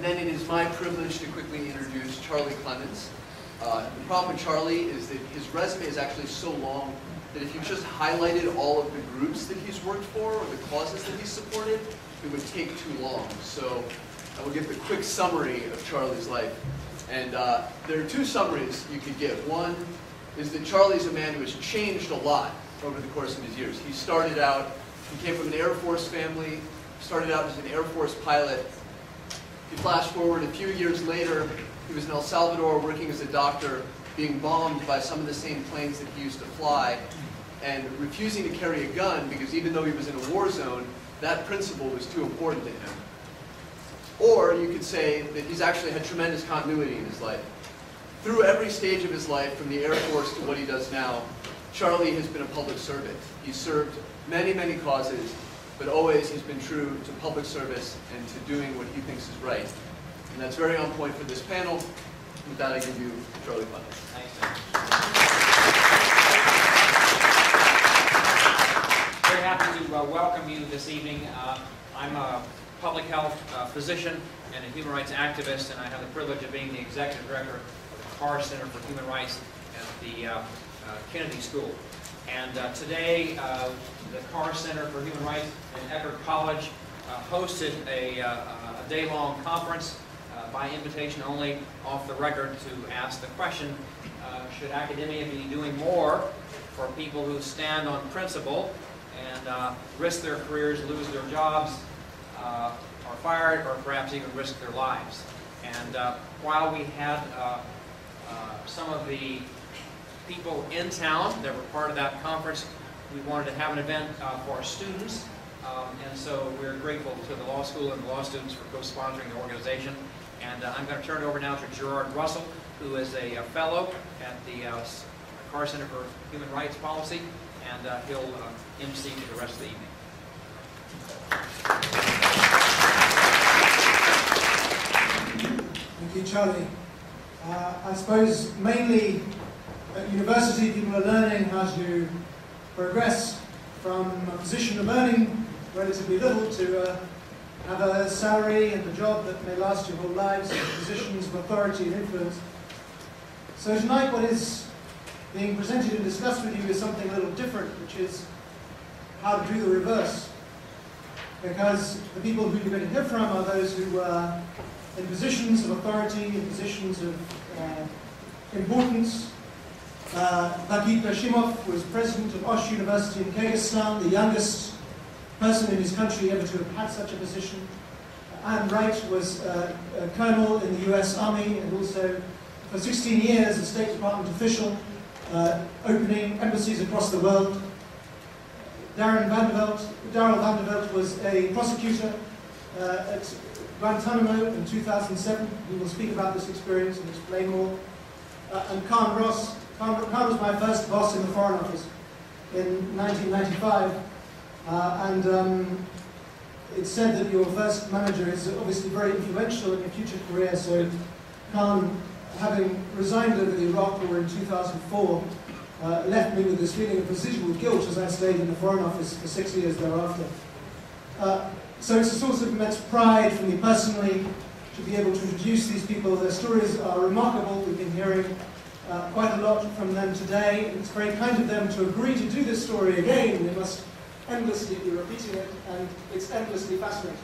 then it is my privilege to quickly introduce Charlie Clemens. The problem with Charlie is that his resume is actually so long that if you just highlighted all of the groups that he's worked for or the causes that he's supported, it would take too long. So I will give the quick summary of Charlie's life. And there are two summaries you could give. One is that Charlie's a man who has changed a lot over the course of his years. He started out, he came from an Air Force family, started out as an Air Force pilot. If you flash forward a few years later, he was in El Salvador working as a doctor, being bombed by some of the same planes that he used to fly, and refusing to carry a gun because even though he was in a war zone, that principle was too important to him. Or you could say that he's actually had tremendous continuity in his life. Through every stage of his life, from the Air Force to what he does now, Charlie has been a public servant. He's served many, many causes, but always he's been true to public service and to doing what he thinks is right. And that's very on point for this panel. With that, I give you Charlie Clemens. Thanks. Very happy to welcome you this evening. I'm a public health physician and a human rights activist, and I have the privilege of being the executive director of the Carr Center for Human Rights at the Kennedy School. And today, the Carr Center for Human Rights and Eckerd College hosted a day-long conference by invitation only, off the record, to ask the question, should academia be doing more for people who stand on principle and risk their careers, lose their jobs, are fired, or perhaps even risk their lives? And while we had some of the people in town that were part of that conference, we wanted to have an event for our students, and so we're grateful to the law school and the law students for co-sponsoring the organization. And I'm going to turn it over now to Gerard Russell, who is a fellow at the Carr Center for Human Rights Policy, and he'll MC for the rest of the evening. Thank you, Charlie. I suppose mainly at university people are learning how to progress from a position of earning relatively little to have a salary and a job that may last your whole lives, and positions of authority and influence. So tonight what is being presented and discussed with you is something a little different, which is how to do the reverse. Because the people who you're going to hear from are those who are in positions of authority, in positions of importance. Vakit Hashimov was president of Osh University in Kyrgyzstan, the youngest person in his country ever to have had such a position. Wright was a colonel in the US Army and also for 16 years a State Department official, opening embassies across the world. Darrell Van der Veld was a prosecutor at Guantanamo in 2007. He will speak about this experience and explain more. And Carne Ross. Carne was my first boss in the Foreign Office in 1995. It's said that your first manager is obviously very influential in your future career, so Carne, having resigned over the Iraq War in 2004, left me with this feeling of residual guilt as I stayed in the Foreign Office for 6 years thereafter. So it's a source of immense pride for me personally to be able to introduce these people. Their stories are remarkable. We've been hearing quite a lot from them today. It's very kind of them to agree to do this story again. They must endlessly be repeating it, and it's endlessly fascinating.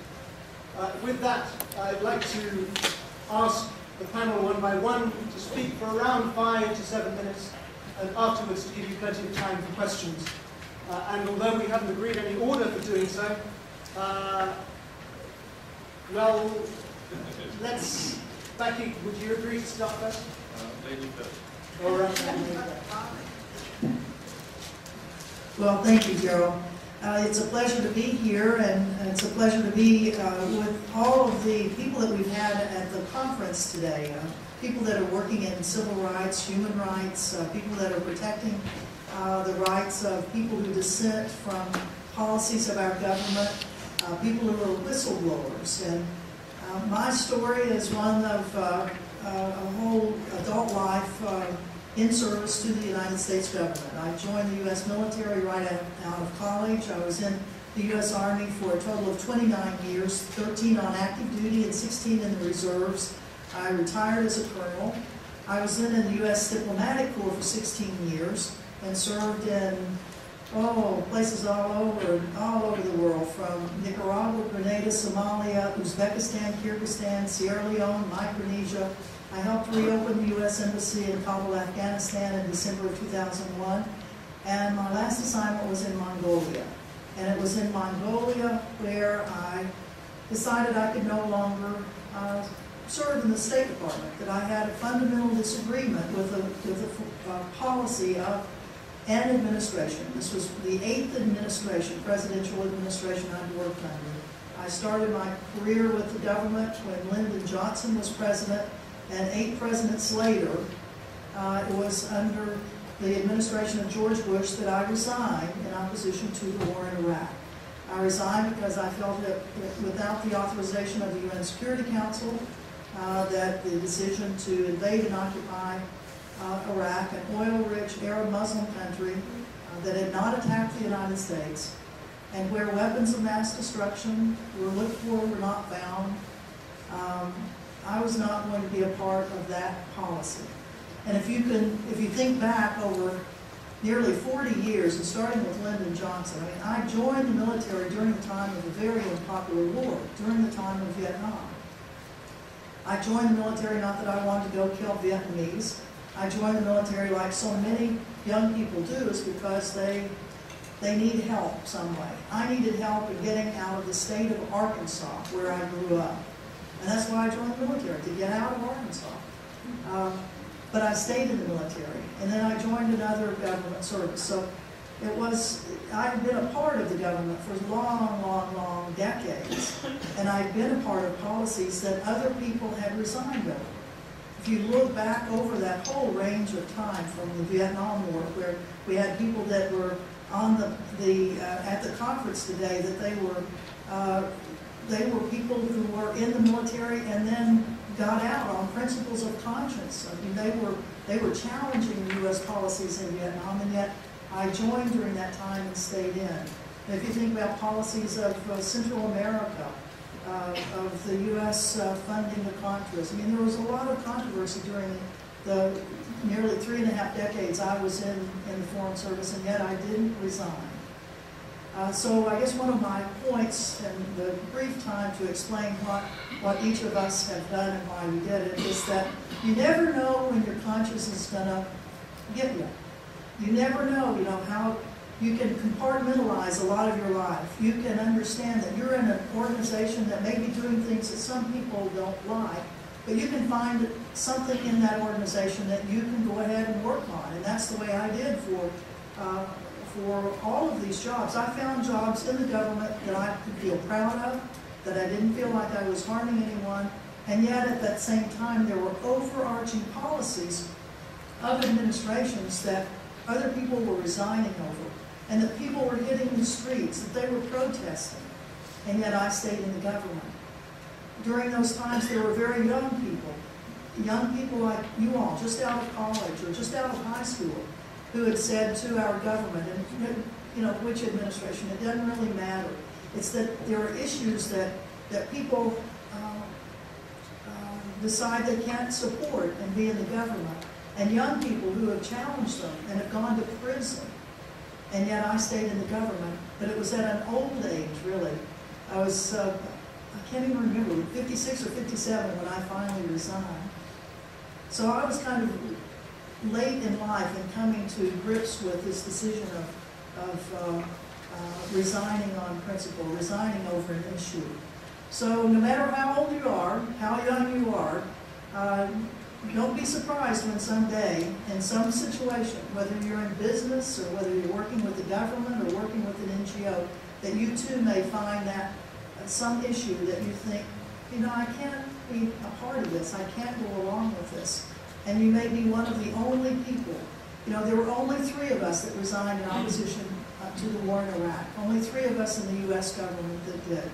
With that, I'd like to ask the panel one by one to speak for around 5 to 7 minutes, and afterwards to give you plenty of time for questions. And although we haven't agreed any order for doing so, well, let's, Becky, would you agree to start first? Lady first. All right. Well, thank you, Gerald. It's a pleasure to be here, and it's a pleasure to be with all of the people that we've had at the conference today. People that are working in civil rights, human rights, people that are protecting the rights of people who dissent from policies of our government, people who are whistleblowers. And my story is one of a whole adult life in service to the United States government. I joined the U.S. military right out of college. I was in the U.S. Army for a total of 29 years, 13 on active duty and 16 in the reserves. I retired as a colonel. I was then in the U.S. Diplomatic Corps for 16 years and served in places all over the world, from Nicaragua, Grenada, Somalia, Uzbekistan, Kyrgyzstan, Sierra Leone, Micronesia. I helped reopen the U.S. Embassy in Kabul, Afghanistan in December of 2001. And my last assignment was in Mongolia. And it was in Mongolia where I decided I could no longer serve in the State Department, that I had a fundamental disagreement with the policy of an administration. This was the 8th administration, presidential administration I'd worked under. I started my career with the government when Lyndon Johnson was president, and 8 presidents later, it was under the administration of George Bush that I resigned in opposition to the war in Iraq. I resigned because I felt that without the authorization of the UN Security Council, that the decision to invade and occupy Iraq, an oil-rich Arab Muslim country that had not attacked the United States, and where weapons of mass destruction were looked for, were not found, I was not going to be a part of that policy. And if you think back over nearly 40 years, and starting with Lyndon Johnson, I joined the military during the time of a very unpopular war, during the time of Vietnam. I joined the military not that I wanted to go kill Vietnamese. I joined the military like so many young people do, is because they need help some way. I needed help in getting out of the state of Arkansas, where I grew up. And that's why I joined the military, to get out of Arkansas. But I stayed in the military, and then I joined another government service. So it was, I've been a part of the government for long, long, long decades, and I've been a part of policies that other people had resigned over. If you look back over that whole range of time from the Vietnam War, where we had people that were on at the conference today, that they were people who were in the military and then got out on principles of conscience. I mean, they were challenging U.S. policies in Vietnam, and yet I joined during that time and stayed in. And if you think about policies of Central America, of the U.S. Funding the Contras, I mean, there was a lot of controversy during the nearly 3.5 decades I was in the Foreign Service, and yet I didn't resign. So I guess one of my points in the brief time to explain what each of us have done and why we did it is that you never know when your conscience is going to get you. You never know, how you can compartmentalize a lot of your life. You can understand that you're in an organization that may be doing things that some people don't like, but you can find something in that organization that you can go ahead and work on. And that's the way I did for all of these jobs. I found jobs in the government that I could feel proud of, that I didn't feel like I was harming anyone, and yet at that same time there were overarching policies of administrations that other people were resigning over, and that people were hitting the streets, that they were protesting, and yet I stayed in the government. During those times there were very young people like you all, just out of college or just out of high school, who had said to our government, and which administration, it doesn't really matter. It's that there are issues that people decide they can't support and be in the government. And young people who have challenged them and have gone to prison. And yet I stayed in the government. But it was at an old age, really. I was, I can't even remember, 56 or 57 when I finally resigned. So I was kind of late in life in coming to grips with this decision of resigning on principle, resigning over an issue. So no matter how old you are, how young you are, don't be surprised when someday, in some situation, whether you're in business or whether you're working with the government or working with an NGO, that you too may find that some issue that you think, I can't be a part of this, I can't go along with this. And you may be one of the only people. There were only 3 of us that resigned in opposition to the war in Iraq. Only 3 of us in the U.S. government that did.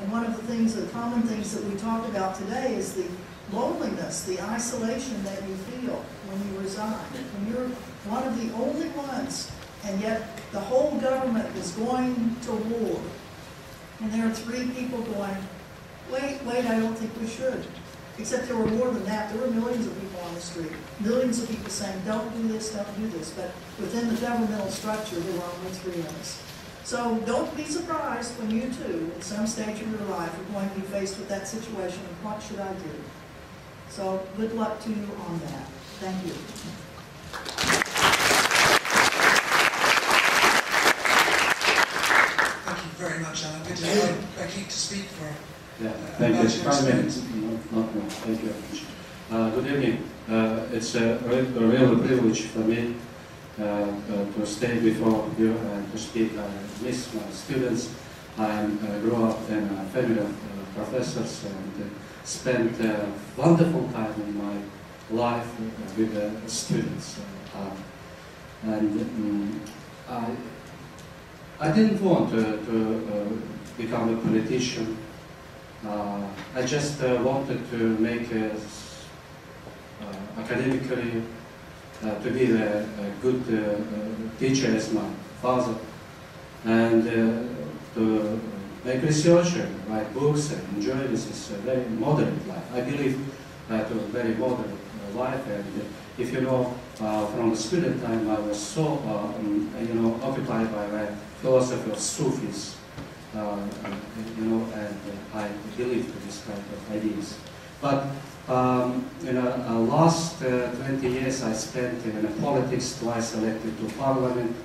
And one of the common things that we talk about today is the loneliness, the isolation that you feel when you resign. When you're one of the only ones And yet the whole government was going to war. And there are 3 people going, wait, I don't think we should. Except there were more than that. There were millions of people on the street. Millions of people saying, don't do this, don't do this. But within the governmental structure, there were only 3 of us. So don't be surprised when you too, at some stage of your life, are going to be faced with that situation of what should I do? So good luck to you on that. Thank you. Thank you very much, Alan. Good to invite Becky to speak for Yeah, thank you. about your 5 minutes. experience. Not more. Thank you very much. Good evening. It's a real privilege for me to stay before you and to speak. I miss my students. I grew up in a family of professors and spent wonderful time in my life with the students. I didn't want to become a politician. I just wanted to make academically to be a good teacher as my father, and to make research and write books and enjoy this is a very moderate life. I believe to a very moderate life, and if you know, from the student time I was so occupied by the philosophy of Sufis, and I believe in this kind of ideas. But last 20 years I spent in politics, twice elected to parliament,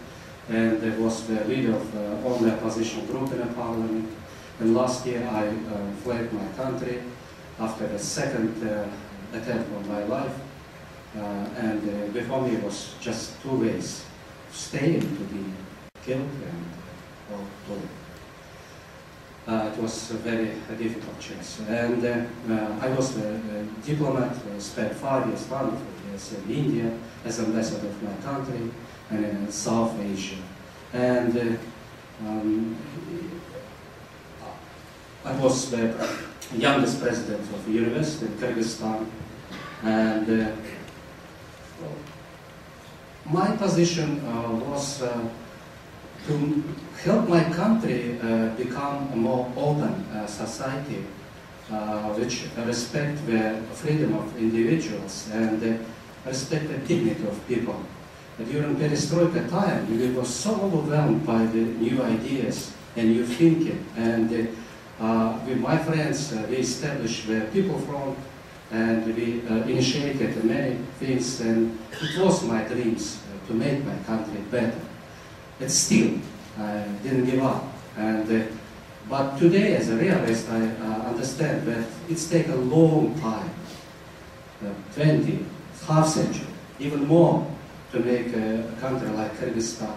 and I was the leader of only opposition group in the parliament. And last year I fled my country after the second attempt on my life. And before me was just 2 ways: stay and to be killed or to live. It was a very difficult choice. And I was a diplomat, spent 5 years, wonderful years in India as ambassador of my country and in South Asia. And I was the youngest president of a university in Kyrgyzstan. And my position was to help my country become a more open society, which respect the freedom of individuals and respect the dignity of people. During Perestroika time, we were so overwhelmed by the new ideas and new thinking, and with my friends, we established the People Front, and we initiated many things, and it was my dreams to make my country better. But still, I didn't give up. But today, as a realist, I understand that it's taken a long time, 20, half century, even more, to make a country like Kyrgyzstan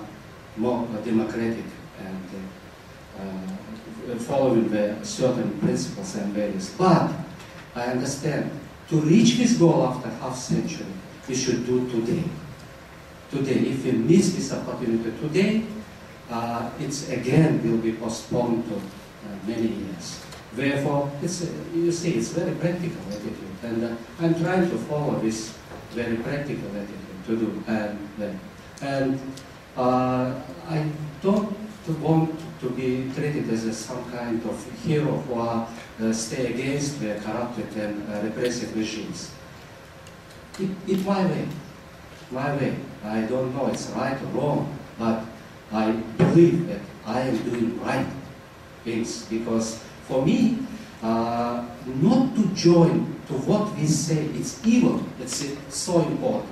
more democratic and following the certain principles and values. But I understand, to reach this goal after half century, we should do today. Today, if we miss this opportunity today, it's again will be postponed to many years. Therefore, you see, it's very practical attitude, and I'm trying to follow this very practical attitude to do. And I don't want to be treated as some kind of hero who stay against the corrupted and repressive regimes. It's my way. My way. I don't know it's right or wrong, but I believe that I am doing right things, because for me, not to join to what we say it's evil, it's so important.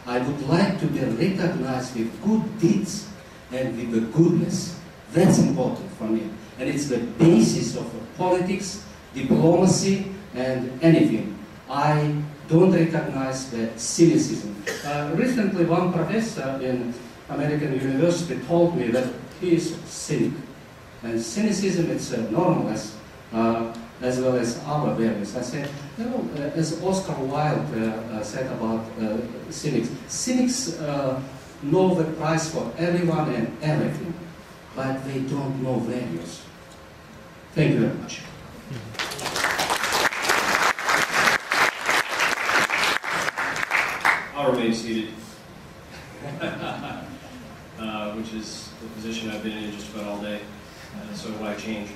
I would like to be recognized with good deeds and with the goodness. That's important for me. And it's the basis of politics, diplomacy, and anything. I don't recognize the cynicism. Recently, one professor in American university told me that he is cynic. And cynicism is normal as well as our values. I said, as Oscar Wilde said about cynics, cynics know the price for everyone and everything, but they don't know values. Thank you very much. I'll remain seated. which is the position I've been in just about all day. So why change?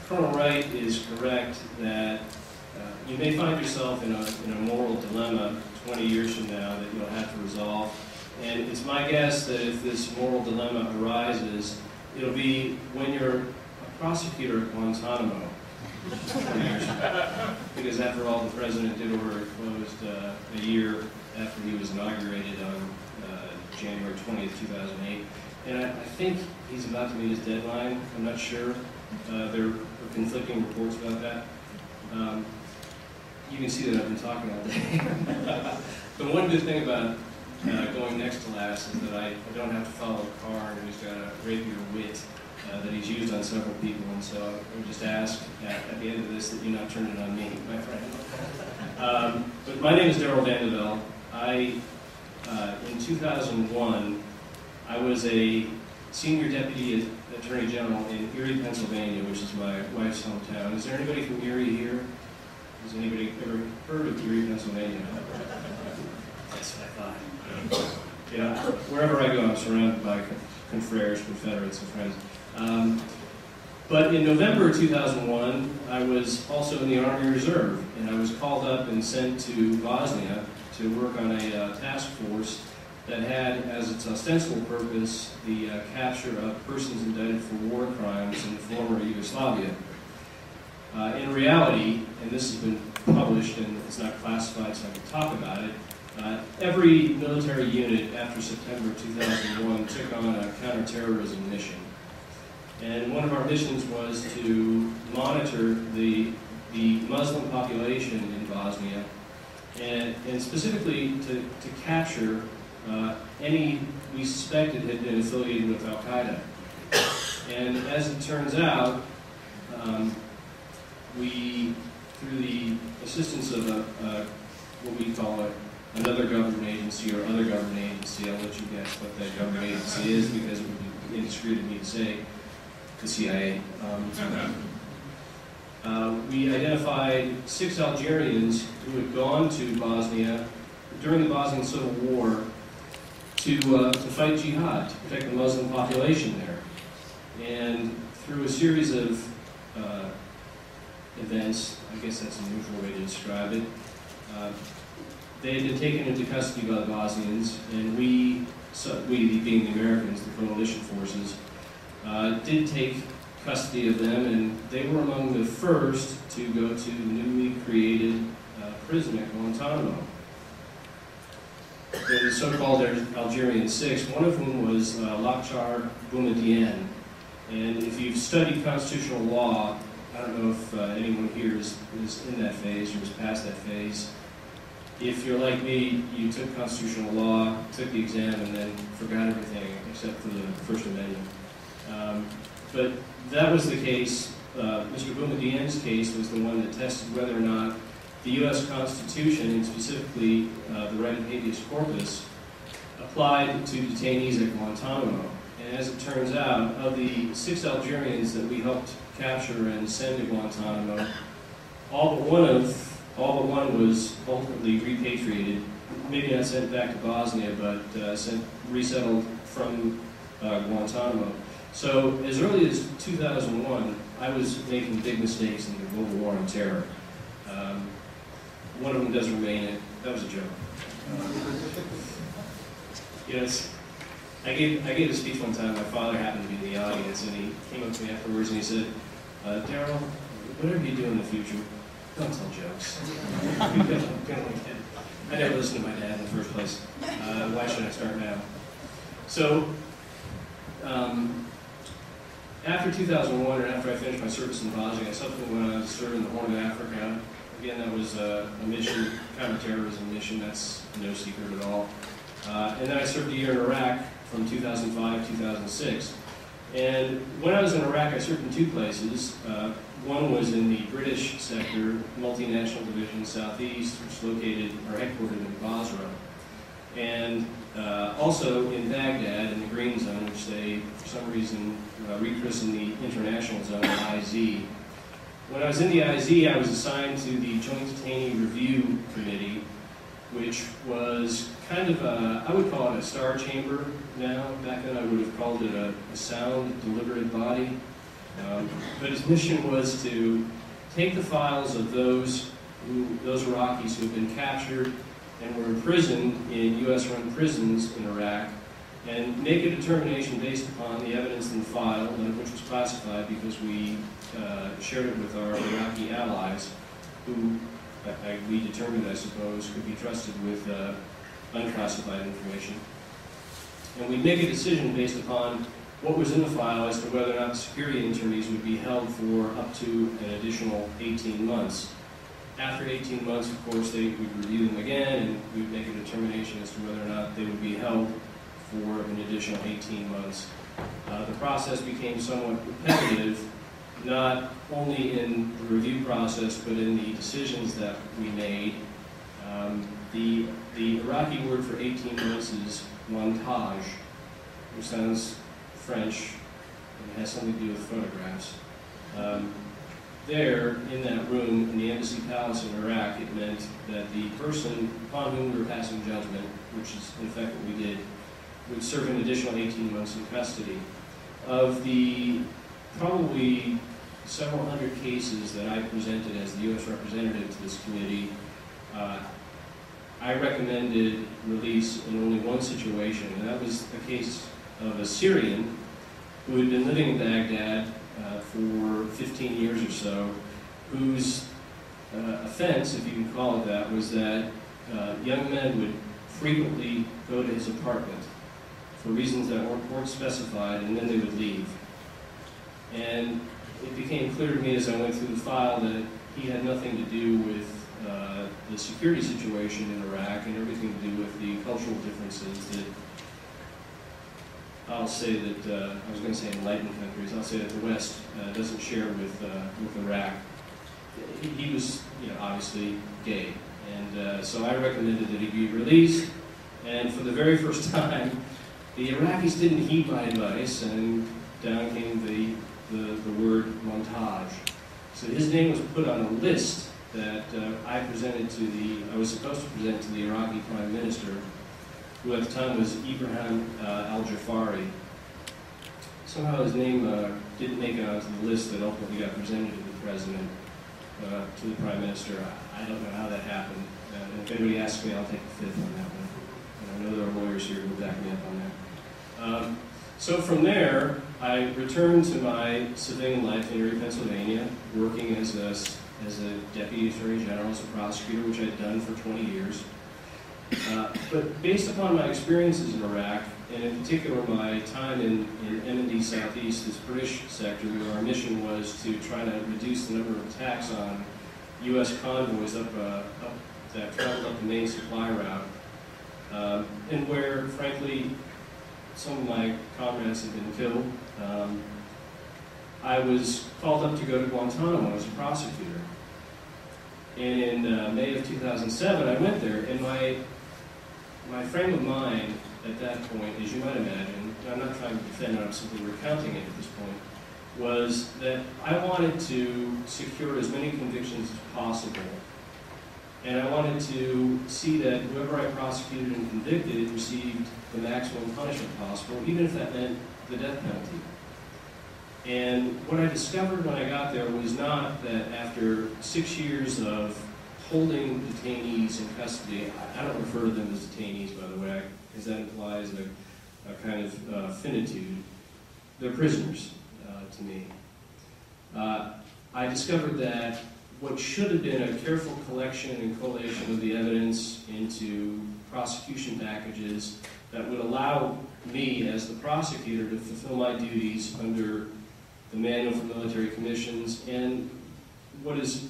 Colonel Wright is correct that you may find yourself in a moral dilemma 20 years from now that you'll have to resolve. And it's my guess that if this moral dilemma arises, it'll be when you're a prosecutor at Guantanamo 20 years from now. Because after all, the president did order it closed a year after he was inaugurated on January 20th, 2008. And I think he's about to meet his deadline. I'm not sure. There are conflicting reports about that. You can see that I've been talking all day. The one good thing about going next to last is that I don't have to follow Carr, who's got a rapier wit that he's used on several people, and so I would just ask at the end of this that you not turn it on me, my friend. But my name is Gerard Vandevelde. In 2001, I was a senior deputy attorney general in Erie, Pennsylvania, which is my wife's hometown. Is there anybody from Erie here? Has anybody ever heard of Erie, Pennsylvania? That's what I thought. Yeah, wherever I go, I'm surrounded by confreres, confederates, and friends. But in November 2001, I was also in the Army Reserve, and I was called up and sent to Bosnia to work on a task force that had as its ostensible purpose the capture of persons indicted for war crimes in former Yugoslavia. In reality, and this has been published and it's not classified so I can talk about it, every military unit after September 2001 took on a counterterrorism mission. And one of our missions was to monitor the Muslim population in Bosnia and specifically to capture any we suspected had been affiliated with Al-Qaeda. And as it turns out, we, through the assistance of what we call another government agency or other government agency, I'll let you guess what that government agency is because it would be indiscreet of me to say, the CIA. We identified 6 Algerians who had gone to Bosnia during the Bosnian Civil War to fight jihad, to protect the Muslim population there. And through a series of events, I guess that's a neutral way to describe it, they had been taken into custody by the Bosnians, and we being the Americans, the coalition forces, did take custody of them, and they were among the first to go to the newly created prison at Guantanamo. The so-called Algerian 6, one of whom was Lakhdar Boumediene. And if you've studied constitutional law, I don't know if anyone here is in that phase or is past that phase. If you're like me, you took constitutional law, took the exam, and then forgot everything except for the First Amendment. But that was the case. Mr. Boumediene's case was the one that tested whether or not the U.S. Constitution, and specifically the right of habeas corpus, applied to detainees at Guantanamo. And as it turns out, of the 6 Algerians that we helped capture and send to Guantanamo, all but one was ultimately repatriated, maybe not sent back to Bosnia, but resettled from Guantanamo. So as early as 2001, I was making big mistakes in the global war on terror. One of them does remain. That was a joke. Yes, I gave a speech one time. My father happened to be in the audience, and he came up to me afterwards and he said, "Daryl, whatever you do in the future, don't tell jokes." I never listened to my dad in the first place. Why should I start now? So, after 2001, and after I finished my service in Bosnia, I subsequently went on to serve in the Horn of Africa. Again, that was a mission, counterterrorism mission. That's no secret at all. And then I served a year in Iraq from 2005 to 2006. And when I was in Iraq, I served in 2 places. One was in the British sector, multinational division southeast, which is located or headquartered in Basra. And also in Baghdad, in the Green Zone, which they, for some reason, rechristened the International Zone, IZ. When I was in the IZ, I was assigned to the Joint Detainee Review Committee, which was kind of a, I would call it a star chamber now. Back then I would have called it a sound deliberative body. But his mission was to take the files of those Iraqis who had been captured and were imprisoned in U.S.-run prisons in Iraq, and make a determination based upon the evidence in the file, none of which was classified because we shared it with our Iraqi allies, who we determined, I suppose, could be trusted with unclassified information. And we'd make a decision based upon what was in the file as to whether or not the security interviews would be held for up to an additional 18 months. After 18 months, of course, we'd review them again, and we'd make a determination as to whether or not they would be held for an additional 18 months. The process became somewhat repetitive, not only in the review process, but in the decisions that we made. The Iraqi word for 18 months is montage, which sounds French, and it has something to do with photographs. There, in that room, in the Embassy Palace in Iraq, it meant that the person upon whom we were passing judgment, which is in effect what we did, would serve an additional 18 months in custody. Of the probably several hundred cases that I presented as the U.S. representative to this committee, I recommended release in only one situation, and that was a case of a Syrian who had been living in Baghdad for 15 years or so, whose offense, if you can call it that, was that young men would frequently go to his apartment for reasons that weren't specified, and then they would leave. And it became clear to me as I went through the file that he had nothing to do with the security situation in Iraq and everything to do with the cultural differences that I'll say that, I was going to say enlightened countries, I'll say that the West doesn't share with Iraq. He was, obviously gay, and so I recommended that he be released, and for the very first time, the Iraqis didn't heed my advice, and down came the word montage. So his name was put on a list that I was supposed to present to the Iraqi Prime Minister, who at the time was Ibrahim al-Jafari. Somehow his name didn't make it onto the list that ultimately got presented to the President, to the Prime Minister. I don't know how that happened. And if anybody asks me, I'll take the fifth on that one. And I know there are lawyers here who will back me up on that. So from there, I returned to my civilian life in Erie, Pennsylvania, working as a Deputy Attorney General, as a prosecutor, which I'd done for 20 years. But based upon my experiences in Iraq, and in particular my time in M&D Southeast, this British sector, where our mission was to try to reduce the number of attacks on U.S. convoys that traveled up the main supply route, and where, frankly, some of my comrades had been killed. I was called up to go to Guantanamo as a prosecutor. And in May of 2007, I went there, and my frame of mind at that point, as you might imagine, I'm not trying to defend it, I'm simply recounting it at this point, was that I wanted to secure as many convictions as possible. And I wanted to see that whoever I prosecuted and convicted received the maximum punishment possible, even if that meant the death penalty. And what I discovered when I got there was not that after 6 years of holding detainees in custody, I don't refer to them as detainees, by the way, because that implies a kind of finitude. They're prisoners to me. I discovered that what should have been a careful collection and collation of the evidence into prosecution packages that would allow me as the prosecutor to fulfill my duties under the Manual for Military Commissions and what is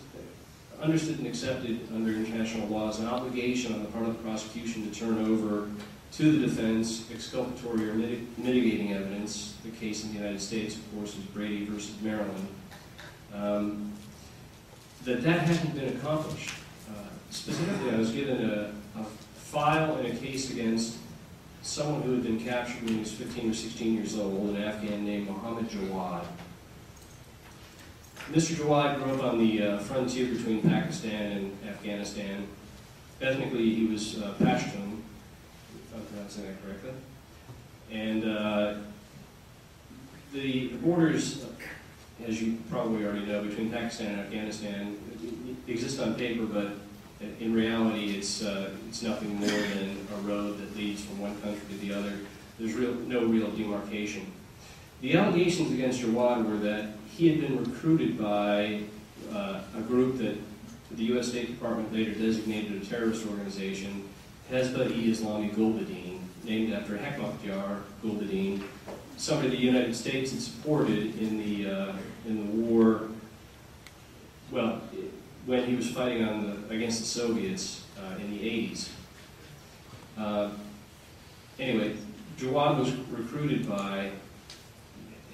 understood and accepted under international law as an obligation on the part of the prosecution to turn over to the defense exculpatory or mitigating evidence. The case in the United States, of course, is Brady versus Maryland. That hadn't been accomplished. Specifically, I was given a file and a case against someone who had been captured when he was 15 or 16 years old, an Afghan named Mohammed Jawad. Mr. Jawad grew up on the frontier between Pakistan and Afghanistan, ethnically he was Pashtun, if I'm pronouncing that correctly. And the borders, as you probably already know, between Pakistan and Afghanistan exist on paper, but in reality it's nothing more than a road that leads from one country to the other. There's no real demarcation. The allegations against Gerard were that he had been recruited by a group that the U.S. State Department later designated a terrorist organization, Hezbollah-e-Islami Gulbuddin, named after Hekmatyar Gulbuddin, somebody the United States had supported in the war, well, when he was fighting against the Soviets in the 80s. Anyway, Gerard was recruited by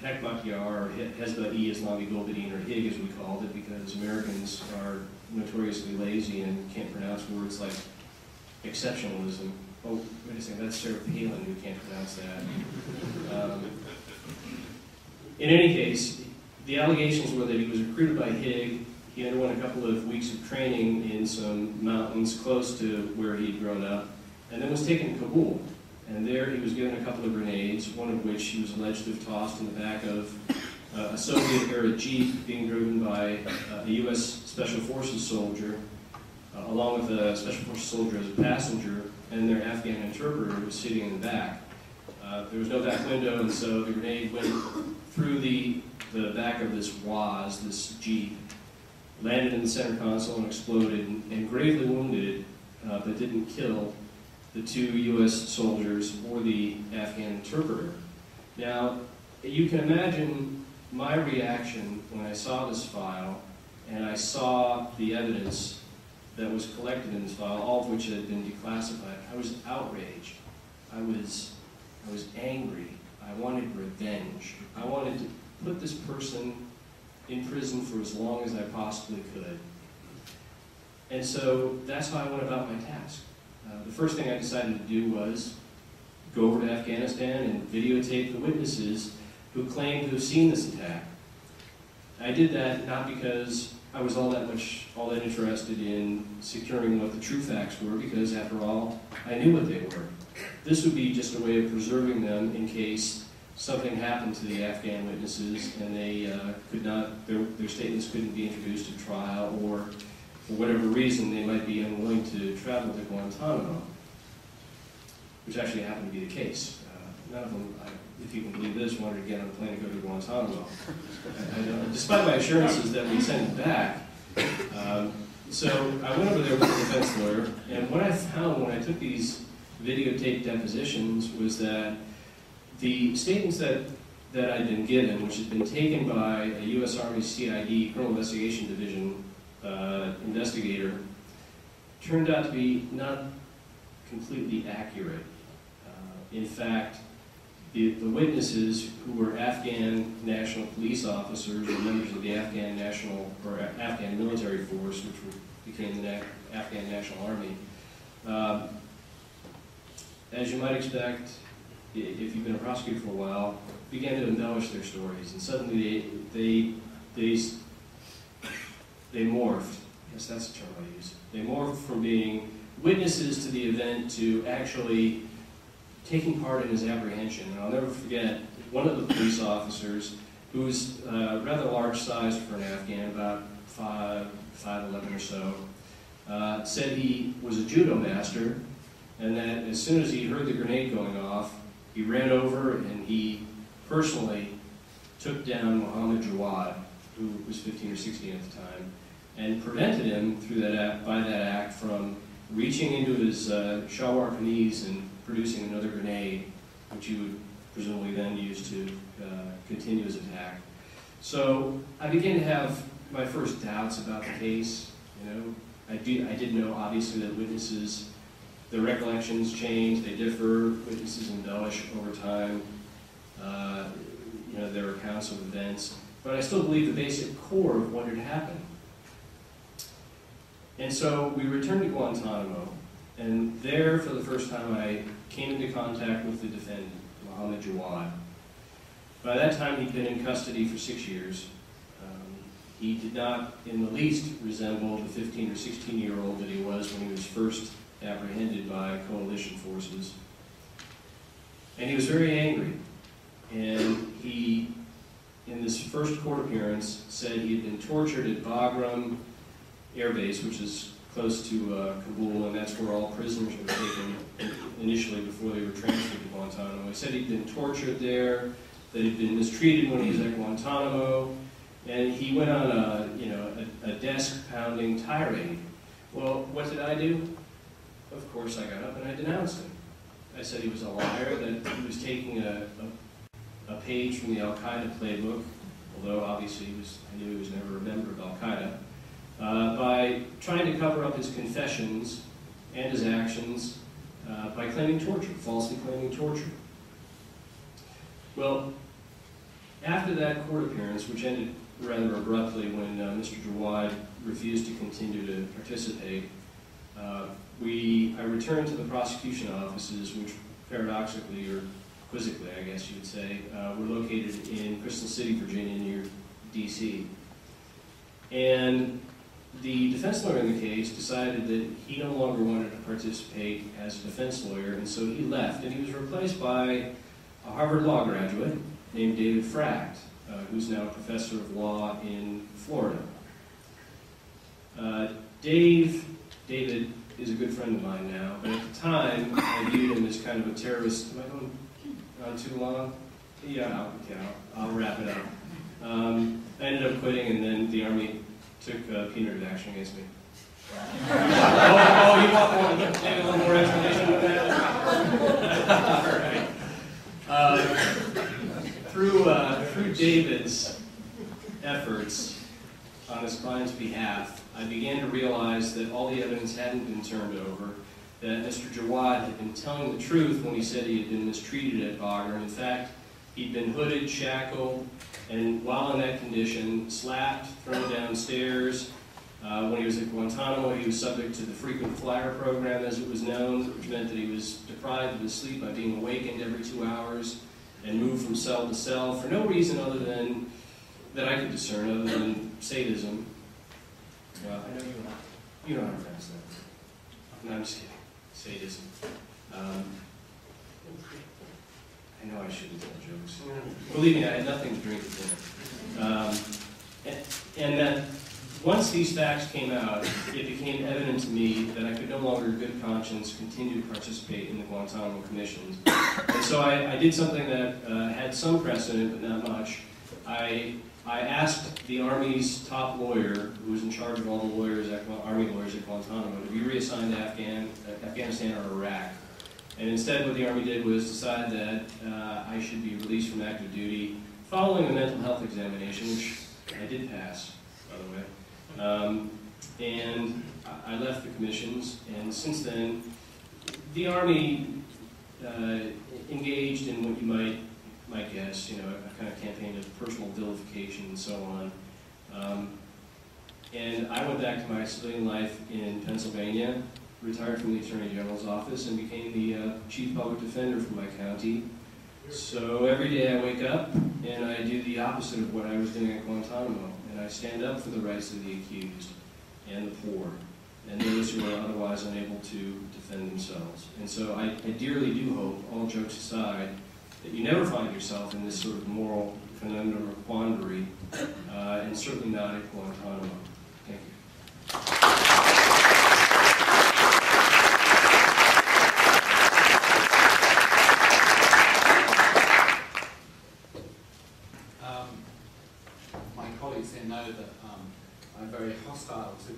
Hekmatyar, or Hezbollah-e-Islami Gulbuddin, or HIG as we called it, because Americans are notoriously lazy and can't pronounce words like exceptionalism. Oh, wait a second, that's Sarah Palin who can't pronounce that. In any case, the allegations were that he was recruited by HIG. He underwent a couple of weeks of training in some mountains close to where he'd grown up, and then was taken to Kabul. And there he was given a couple of grenades, one of which he was alleged to have tossed in the back of a Soviet-era Jeep being driven by a U.S. Special Forces soldier, along with a Special Forces soldier as a passenger, and their Afghan interpreter was sitting in the back. There was no back window, and so the grenade went through the back of this Waz, this Jeep, landed in the center console and exploded, and gravely wounded, but didn't kill, the two U.S. soldiers or the Afghan interpreter. Now, you can imagine my reaction when I saw this file and I saw the evidence that was collected in this file, all of which had been declassified. I was outraged. I was angry. I wanted revenge. I wanted to put this person in prison for as long as I possibly could. And so that's how I went about my task. The first thing I decided to do was go over to Afghanistan and videotape the witnesses who claimed to have seen this attack. I did that not because I was all that interested in securing what the true facts were, because after all, I knew what they were. This would be just a way of preserving them in case something happened to the Afghan witnesses and they their statements couldn't be introduced at trial, or for whatever reason they might be unwilling to travel to Guantanamo, which actually happened to be the case. None of them, if you can believe this, wanted to get on a plane and go to Guantanamo. Despite my assurances that we'd send it back. So I went over there with the defense lawyer, and what I found when I took these videotaped depositions was that the statements that I'd been given, which had been taken by a U.S. Army CID, Criminal Investigation Division investigator, turned out to be not completely accurate. In fact, the witnesses, who were Afghan National Police officers or members of the Afghan military force, which became the Afghan National Army, as you might expect, if you've been a prosecutor for a while, began to embellish their stories, and suddenly they morphed. Yes, that's the term I use. They morphed from being witnesses to the event to actually taking part in his apprehension. And I'll never forget one of the police officers, who was rather large sized for an Afghan, about 5'11" or so, said he was a judo master, and that as soon as he heard the grenade going off, he ran over and he personally took down Muhammad Jawad, who was 15 or 16 at the time, and prevented him by that act from reaching into his shalwar kameez and producing another grenade, which he would presumably then use to continue his attack. So I began to have my first doubts about the case. You know, I did know obviously that witnesses, their recollections change, they differ, witnesses embellish over time, you know, their accounts of events, but I still believe the basic core of what had happened. And so we returned to Guantanamo, and there for the first time I came into contact with the defendant, Muhammad Jawad. By that time he'd been in custody for 6 years. He did not in the least resemble the 15 or 16-year-old that he was when he was first apprehended by coalition forces. And he was very angry. And he, in this first court appearance, said he had been tortured at Bagram Air Base, which is close to Kabul, and that's where all prisoners were taken initially before they were transferred to Guantanamo. He said he'd been tortured there, that he'd been mistreated when he was at Guantanamo, and he went on a desk-pounding tirade. Well, what did I do? Of course, I got up and I denounced him. I said he was a liar, that he was taking a page from the Al-Qaeda playbook, although obviously I knew he was never a member of Al-Qaeda, by trying to cover up his confessions and his actions by claiming torture, falsely claiming torture. Well, after that court appearance, which ended rather abruptly when Mr. Gerard refused to continue to participate, I returned to the prosecution offices, which paradoxically, or quizzically, I guess you would say, were located in Crystal City, Virginia, near D.C. And the defense lawyer in the case decided that he no longer wanted to participate as a defense lawyer, and so he left, and he was replaced by a Harvard Law graduate named David Fracht, who's now a professor of law in Florida. David is a good friend of mine now, but at the time, I viewed him as kind of a terrorist. Am I going on too long? Yeah, I'll wrap it up. I ended up quitting, and then the Army took punitive action against me. You want maybe a little more explanation with that? All right. Through David's efforts on his client's behalf, I began to realize that all the evidence hadn't been turned over, that Mr. Jawad had been telling the truth when he said he had been mistreated at Bagram. In fact, he'd been hooded, shackled, and while in that condition, slapped, thrown downstairs. When he was at Guantanamo, he was subject to the frequent flyer program, as it was known, which meant that he was deprived of his sleep by being awakened every 2 hours and moved from cell to cell for no reason other than, that I could discern, other than sadism. Well, I know you know how to pronounce that. No, I'm just kidding. Sadism. I know I shouldn't tell jokes. Believe me, I had nothing to drink at dinner. And that once these facts came out, it became evident to me that I could no longer in good conscience continue to participate in the Guantanamo commissions. And so I did something that had some precedent, but not much. I asked the Army's top lawyer, who was in charge of all the lawyers, Army lawyers at Guantanamo, to be reassigned to Afghanistan or Iraq. And instead what the Army did was decide that I should be released from active duty following a mental health examination, which I did pass, by the way. And I left the commissions, and since then, the Army engaged in what you might guess, a kind of campaign of personal vilification and so on. And I went back to my civilian life in Pennsylvania, retired from the Attorney General's office, and became the Chief Public Defender for my county. So every day I wake up and I do the opposite of what I was doing at Guantanamo, and I stand up for the rights of the accused and the poor and those who are otherwise unable to defend themselves. And so I dearly do hope, all jokes aside, that you never find yourself in this sort of moral conundrum or quandary, and certainly not at Guantanamo. Thank you. My colleagues here know that I'm very hostile to the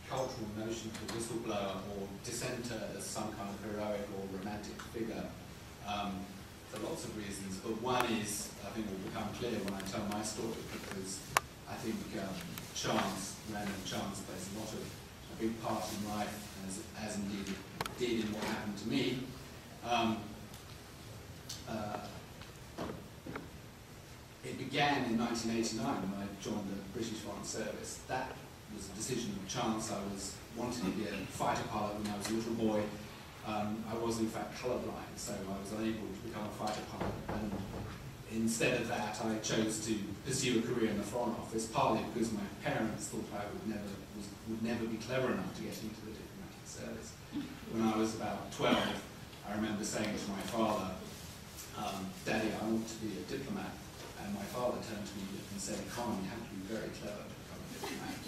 cultural notion of the whistleblower or dissenter as some kind of heroic or romantic figure. For lots of reasons, but one is, I think, will become clear when I tell my story, because I think random chance plays a big part in life, as indeed it did in what happened to me. It began in 1989 when I joined the British Foreign Service. That was a decision of chance. I was wanting to be a fighter pilot when I was a little boy. I was in fact colourblind, so I was unable to become a fighter pilot. And instead of that, I chose to pursue a career in the Foreign Office, partly because my parents thought I would never be clever enough to get into the diplomatic service. When I was about 12, I remember saying to my father, Daddy, I want to be a diplomat. And my father turned to me and said, Carne, you have to be very clever to become a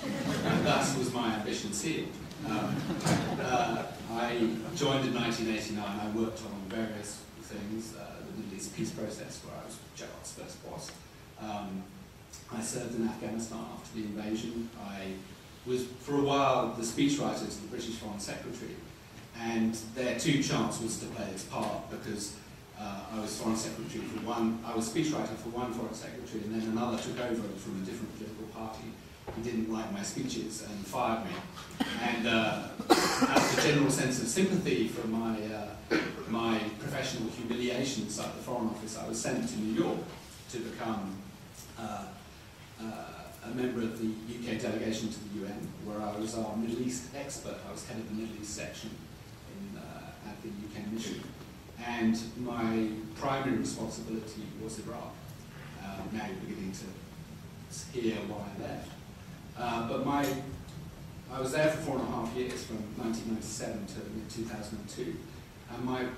diplomat. And thus was my ambition sealed. I joined in 1989. I worked on various things, the Middle East peace process, where I was Gerard's first boss. I served in Afghanistan after the invasion. I was, for a while, the speechwriter to the British Foreign Secretary. And their two-chance was to play its part, because I was Foreign Secretary for one, I was speechwriter for one Foreign Secretary, and then another took over from a different political party. He didn't like my speeches and fired me. And out of a general sense of sympathy for my professional humiliation inside the Foreign Office, I was sent to New York to become a member of the UK delegation to the UN, where I was our Middle East expert. I was head of the Middle East section at the UK mission. And my primary responsibility was Iraq. Now you're beginning to hear why I left. I was there for 4.5 years, from 1997 to 2002. And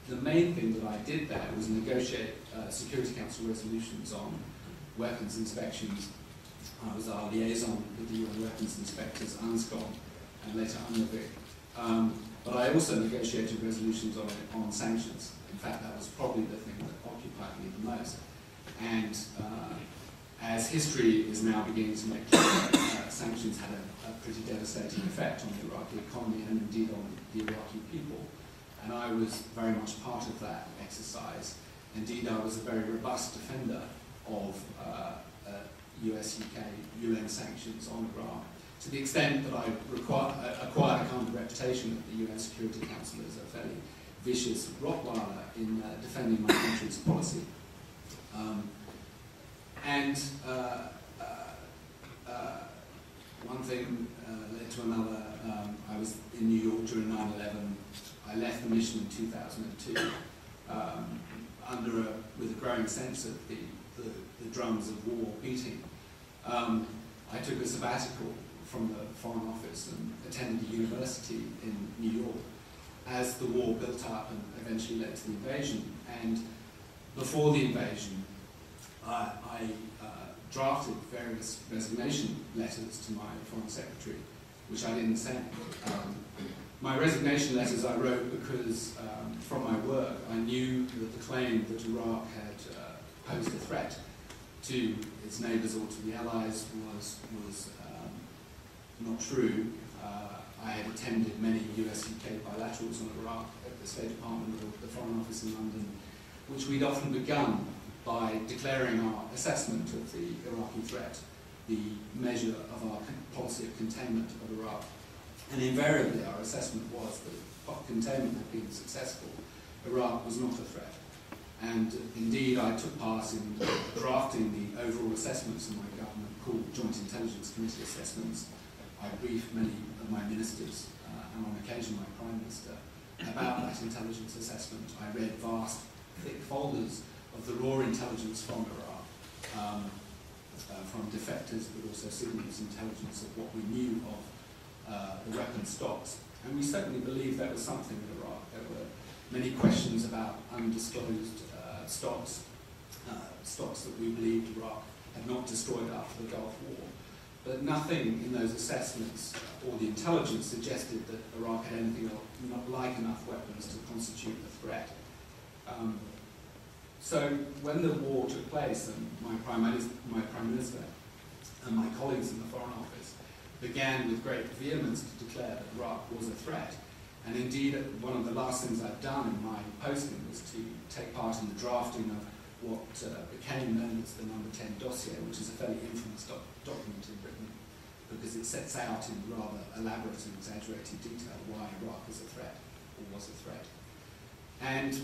the main thing that I did there was negotiate Security Council resolutions on weapons inspections. I was our liaison with the UN weapons inspectors, UNSCOM, and later UNRWA. But I also negotiated resolutions on sanctions. In fact, that was probably the thing that occupied me the most. And as history is now beginning to make clear, sanctions had a pretty devastating effect on the Iraqi economy and indeed on the Iraqi people. And I was very much part of that exercise. Indeed, I was a very robust defender of US-UK UN sanctions on Iraq, to the extent that I acquired a kind of reputation at the UN Security Council as a fairly vicious Rottweiler in defending my country's policy. One thing led to another. I was in New York during 9/11. I left the mission in 2002 with a growing sense of the drums of war beating. I took a sabbatical from the Foreign Office and attended a university in New York as the war built up and eventually led to the invasion. And before the invasion, I drafted various resignation letters to my Foreign Secretary, which I didn't send. My resignation letters I wrote because from my work I knew that the claim that Iraq had posed a threat to its neighbours or to the Allies was not true. I had attended many US-UK bilaterals on Iraq at the State Department or the Foreign Office in London, which we'd often begun by declaring our assessment of the Iraqi threat, the measure of our policy of containment of Iraq. And invariably our assessment was that containment had been successful. Iraq was not a threat. And indeed I took part in drafting the overall assessments of my government called Joint Intelligence Committee assessments. I briefed many of my ministers, and on occasion my Prime Minister, about that intelligence assessment. I read vast, thick folders of the raw intelligence from Iraq, from defectors, but also signals intelligence of what we knew of the weapon stocks. And we certainly believed there was something in Iraq. There were many questions about undisclosed stocks that we believed Iraq had not destroyed after the Gulf War. But nothing in those assessments or the intelligence suggested that Iraq had anything like enough weapons to constitute a threat. So when the war took place, and my Prime Minister and my colleagues in the Foreign Office began with great vehemence to declare that Iraq was a threat, and indeed one of the last things I'd done in my posting was to take part in the drafting of what became known as the Number 10 dossier, which is a fairly infamous document in Britain, because it sets out in rather elaborate and exaggerated detail why Iraq is a threat, or was a threat. And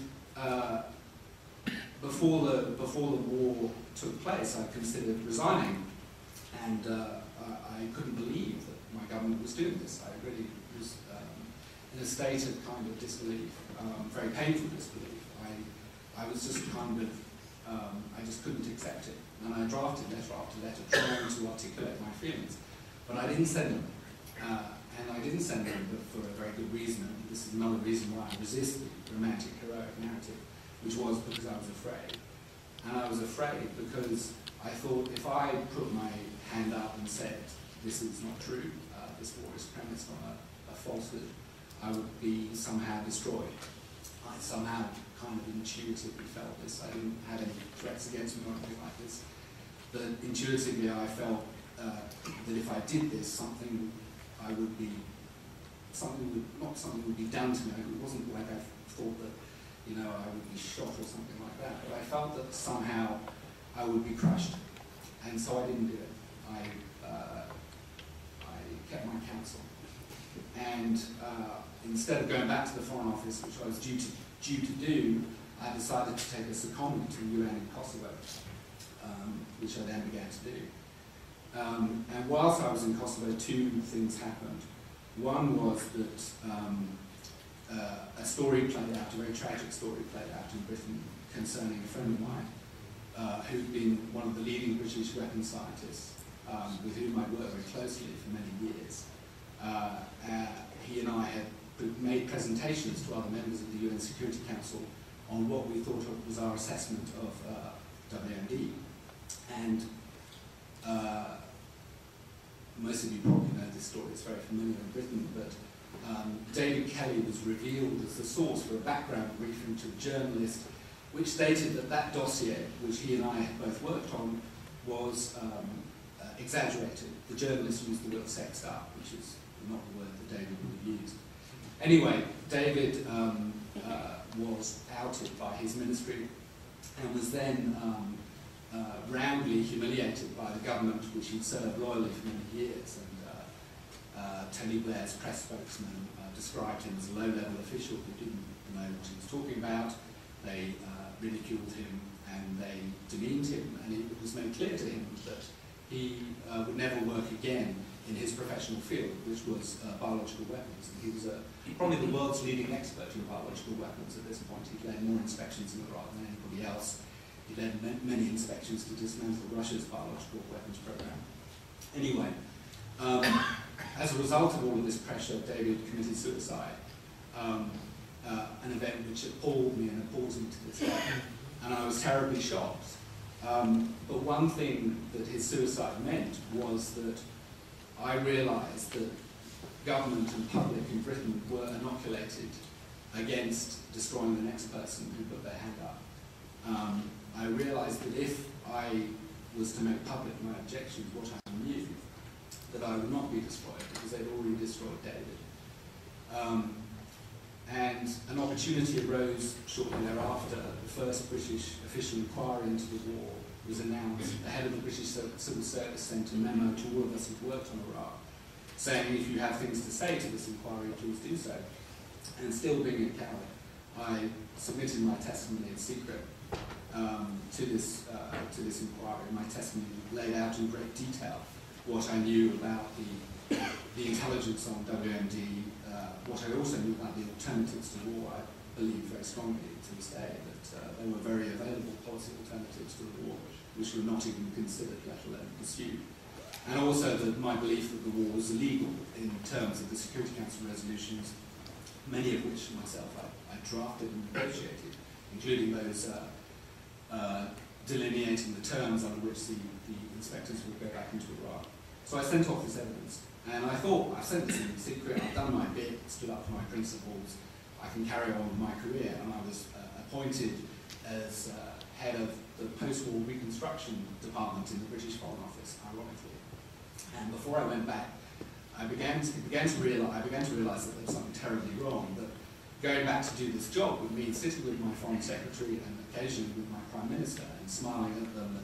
before the war took place, I considered resigning, and I couldn't believe that my government was doing this. I really was in a state of kind of disbelief, very painful disbelief. I was just kind of I just couldn't accept it. And I drafted letter after letter trying to articulate my feelings. But I didn't send them. And I didn't send them for a very good reason. And this is another reason why I resist the romantic, heroic narrative, which was because I was afraid. And I was afraid because I thought if I put my hand up and said, this is not true, this war is premised on a falsehood, I would be somehow destroyed. I somehow kind of intuitively felt this. I didn't have any threats against me or anything like this. But intuitively I felt that if I did this, something would be done to me. It wasn't like I thought that, you know, I would be shot or something like that. But I felt that somehow I would be crushed. And so I didn't do it. I kept my counsel. And instead of going back to the Foreign Office, which I was due to do, I decided to take a secondment to the UN in Kosovo, which I then began to do. And whilst I was in Kosovo, two things happened. One was that a story played out, a very tragic story played out in Britain concerning a friend of mine who'd been one of the leading British weapons scientists with whom I worked very closely for many years. He and I had made presentations to other members of the UN Security Council on what we thought was our assessment of WMD. And most of you probably know this story, it's very familiar in Britain, but David Kelly was revealed as the source for a background briefing to a journalist which stated that that dossier, which he and I had both worked on, was exaggerated. The journalist used the word sexed up, which is not the word that David would have used. Anyway, David was outed by his ministry and was then roundly humiliated by the government, which he'd served loyally for many years. And Tony Blair's press spokesman described him as a low-level official who didn't know what he was talking about. They ridiculed him and they demeaned him, and it was made clear to him that he would never work again in his professional field, which was biological weapons. And he was probably the world's leading expert in biological weapons at this point. He'd led more inspections in Iraq than anybody else. He led many inspections to dismantle Russia's biological weapons program. Anyway, as a result of all of this pressure, David committed suicide, an event which appalled me and appalls me to this day. And I was terribly shocked. But one thing that his suicide meant was that I realised that government and public in Britain were inoculated against destroying the next person who put their hand up. I realised that if I was to make public my objections, what I knew, that I would not be destroyed because they'd already destroyed David. And an opportunity arose shortly thereafter. The first British official inquiry into the war was announced. The head of the British Civil Service sent a memo to all of us who'd worked on Iraq, saying if you have things to say to this inquiry, please do so. And still being a coward, I submitted my testimony in secret to this inquiry. My testimony laid out in great detail what I knew about the intelligence on WMD, what I also knew about the alternatives to war. I believe very strongly to this day that there were very available policy alternatives to the war, which were not even considered, let alone pursued. And also that my belief that the war was illegal in terms of the Security Council resolutions, many of which myself I drafted and negotiated, including those delineating the terms under which the inspectors would go back into Iraq. So I sent off this evidence, and I thought, I've sent this in secret, I've done my bit, stood up for my principles, I can carry on with my career. And I was appointed as head of the post-war reconstruction department in the British Foreign Office, ironically. And before I went back, I began to realise that there was something terribly wrong, that going back to do this job would mean sitting with my foreign secretary and occasionally with my prime minister and smiling at them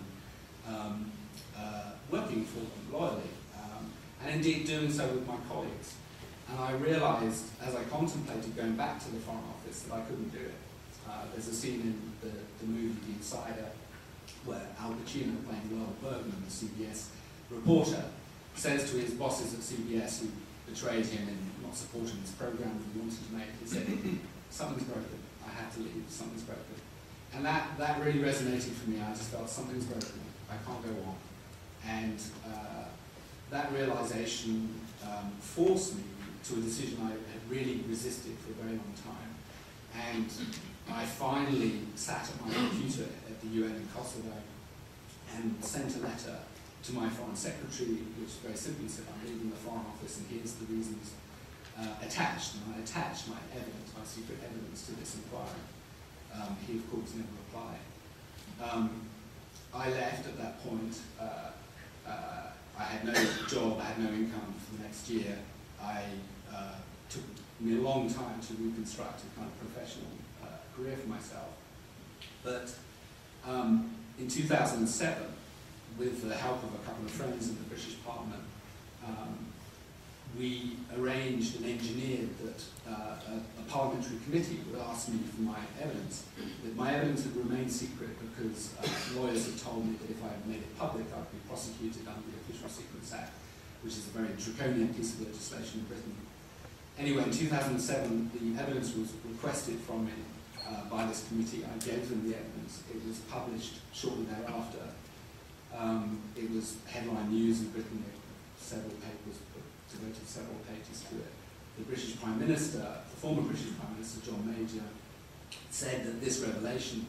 and working for them loyally, and indeed doing so with my colleagues. And I realised, as I contemplated going back to the Foreign Office, that I couldn't do it. There's a scene in the movie The Insider where Al Pacino, playing Will Bergman, the CBS reporter, says to his bosses at CBS who betrayed him in not supporting this program that he wanted to make, he said, something's broken, I had to leave, something's broken. And that really resonated for me. I just felt something's broken. I can't go on. And that realization forced me to a decision I had really resisted for a very long time. And I finally sat at my computer at the UN in Kosovo and sent a letter to my foreign secretary, which very simply said, I'm leaving the Foreign Office and here's the reasons attached. And I attached my evidence, my secret evidence to this inquiry. He, of course, never replied. I left at that point. I had no job, I had no income for the next year. Took me a long time to reconstruct a kind of professional career for myself. But in 2007, with the help of a couple of friends in the British Parliament, we arranged and engineered that a parliamentary committee would ask me for my evidence. That my evidence had remained secret because lawyers had told me that if I had made it public, I'd be prosecuted under the Official Secrets Act, which is a very draconian piece of legislation in Britain. Anyway, in 2007, the evidence was requested from me by this committee. I gave them the evidence. It was published shortly thereafter. It was headline news in Britain. Several papers devoted several pages to it. The British Prime Minister, the former British Prime Minister, John Major, said that this revelation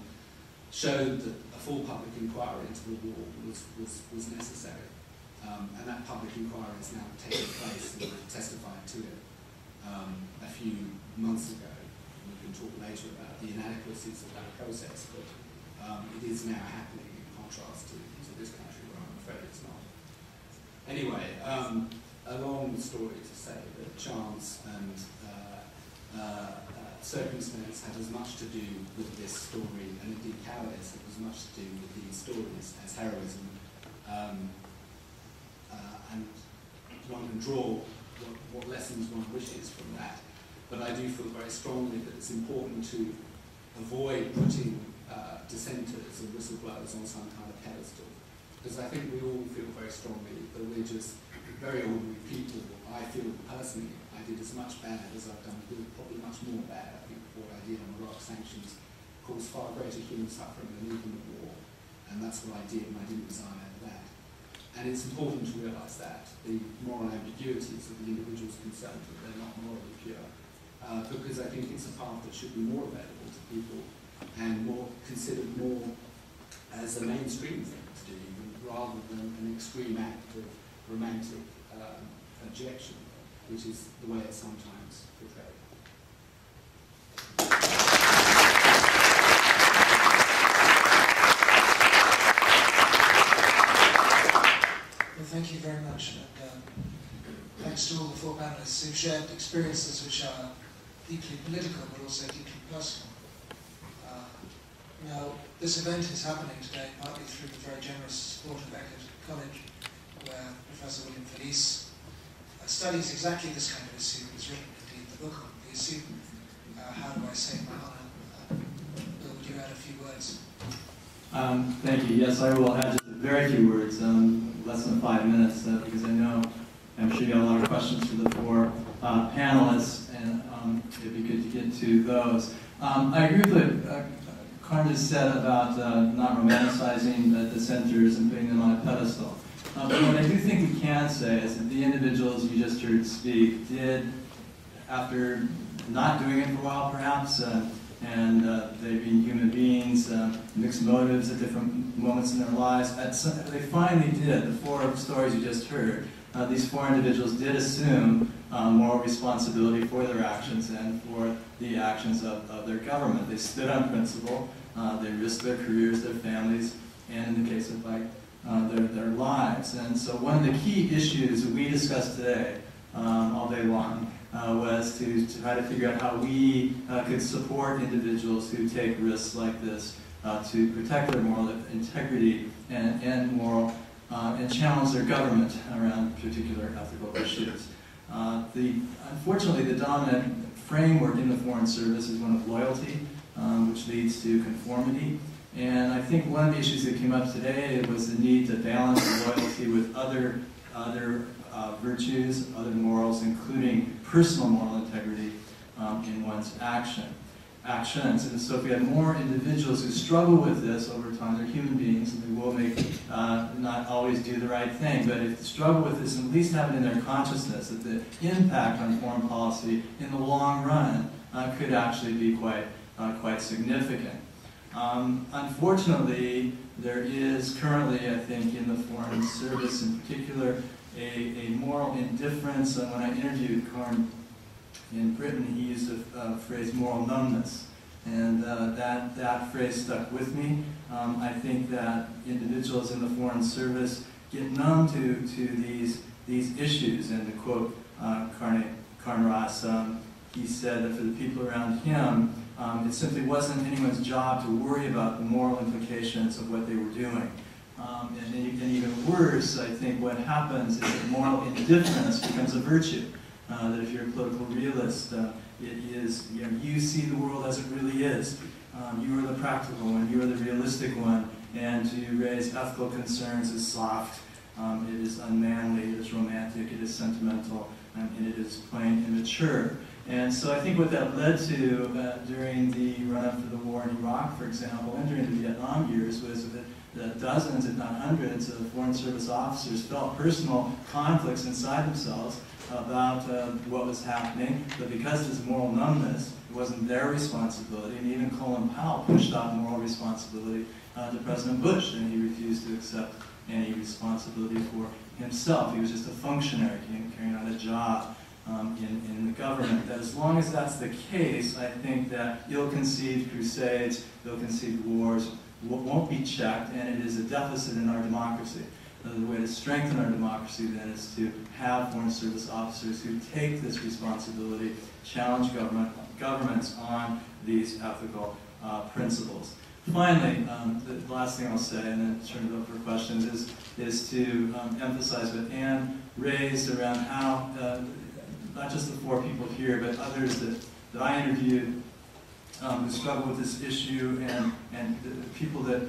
showed that a full public inquiry into the war was necessary. And that public inquiry is now taking place, and I testified to it a few months ago. We can talk later about the inadequacies of that process, but it is now happening in contrast to this country where I'm afraid it's not. Anyway, a long story to say that chance and circumstance had as much to do with this story, and indeed cowardice had as much to do with these stories as heroism. And one can draw what lessons one wishes from that. But I do feel very strongly that it's important to avoid putting dissenters and whistleblowers on some kind of pedestal. Because I think we all feel very strongly that we're just very ordinary people. I feel personally I did as much bad as I've done good, probably much more bad. I think what I did on Iraq sanctions caused far greater human suffering than even the war. And that's what I did, and I didn't resign out of that. And it's important to realise that, the moral ambiguities of the individuals concerned, that they're not morally pure. Because I think it's a path that should be more available to people and more considered more as a mainstream thing to do, rather than an extreme act of romantic objection, which is the way it's sometimes portrayed. Well, thank you very much, and thanks to all the four panelists who've shared experiences which are deeply political but also deeply personal. Now, this event is happening today partly through the very generous support of Eckert College, where Professor William Felice studies exactly this kind of issue. He's written, indeed, the book on the issue. How do I say my honour? Bill, would you add a few words? Thank you. Yes, I will add just a very few words, less than 5 minutes, because I know I'm sure you got a lot of questions for the four panelists, and it'd be good to get to those. I agree with what Carne just said about not romanticizing the dissenters and putting them on a pedestal. But what I do think we can say is that the individuals you just heard speak did, after not doing it for a while perhaps, and they being human beings, mixed motives at different moments in their lives, they finally did, the four stories you just heard, these four individuals did assume moral responsibility for their actions and for the actions of their government. They stood on principle, they risked their careers, their families, and in the case of their lives. And so one of the key issues that we discussed today, all day long, was to try to figure out how we could support individuals who take risks like this to protect their moral integrity and moral and challenge their government around particular ethical issues. Unfortunately, the dominant framework in the Foreign Service is one of loyalty, which leads to conformity. And I think one of the issues that came up today was the need to balance loyalty with other virtues, other morals, including personal moral integrity in one's action. actions. And so if we have more individuals who struggle with this over time, they're human beings, and they will not always do the right thing, but if they struggle with this, and at least have it in their consciousness that the impact on foreign policy in the long run could actually be quite significant. Unfortunately, there is currently, I think, in the Foreign Service in particular, a moral indifference. When I interviewed Carne in Britain, he used a phrase, moral numbness. And that phrase stuck with me. I think that individuals in the Foreign Service get numb to these issues. And to quote Carne Ross, he said that for the people around him, it simply wasn't anyone's job to worry about the moral implications of what they were doing. And even worse, I think what happens is that moral indifference becomes a virtue. That if you're a political realist, it is, you see the world as it really is. You are the practical one, you are the realistic one, and to raise ethical concerns is soft, it is unmanly, it is romantic, it is sentimental, and it is plain immature. And so I think what that led to during the run-up for the war in Iraq, for example, and during the Vietnam years, was that dozens, if not hundreds, of Foreign Service officers felt personal conflicts inside themselves about what was happening, but because of this moral numbness, it wasn't their responsibility, and even Colin Powell pushed off moral responsibility to President Bush, and he refused to accept any responsibility for himself. He was just a functionary carrying out a job in the government. That as long as that's the case, I think that ill-conceived crusades, ill-conceived wars won't be checked, and it is a deficit in our democracy. The way to strengthen our democracy then is to have Foreign Service officers who take this responsibility, challenge governments on these ethical principles. Finally, the last thing I'll say, and then turn it over for questions, is to emphasize what Anne raised around how, not just the 4 people here, but others that I interviewed who struggle with this issue, and the people that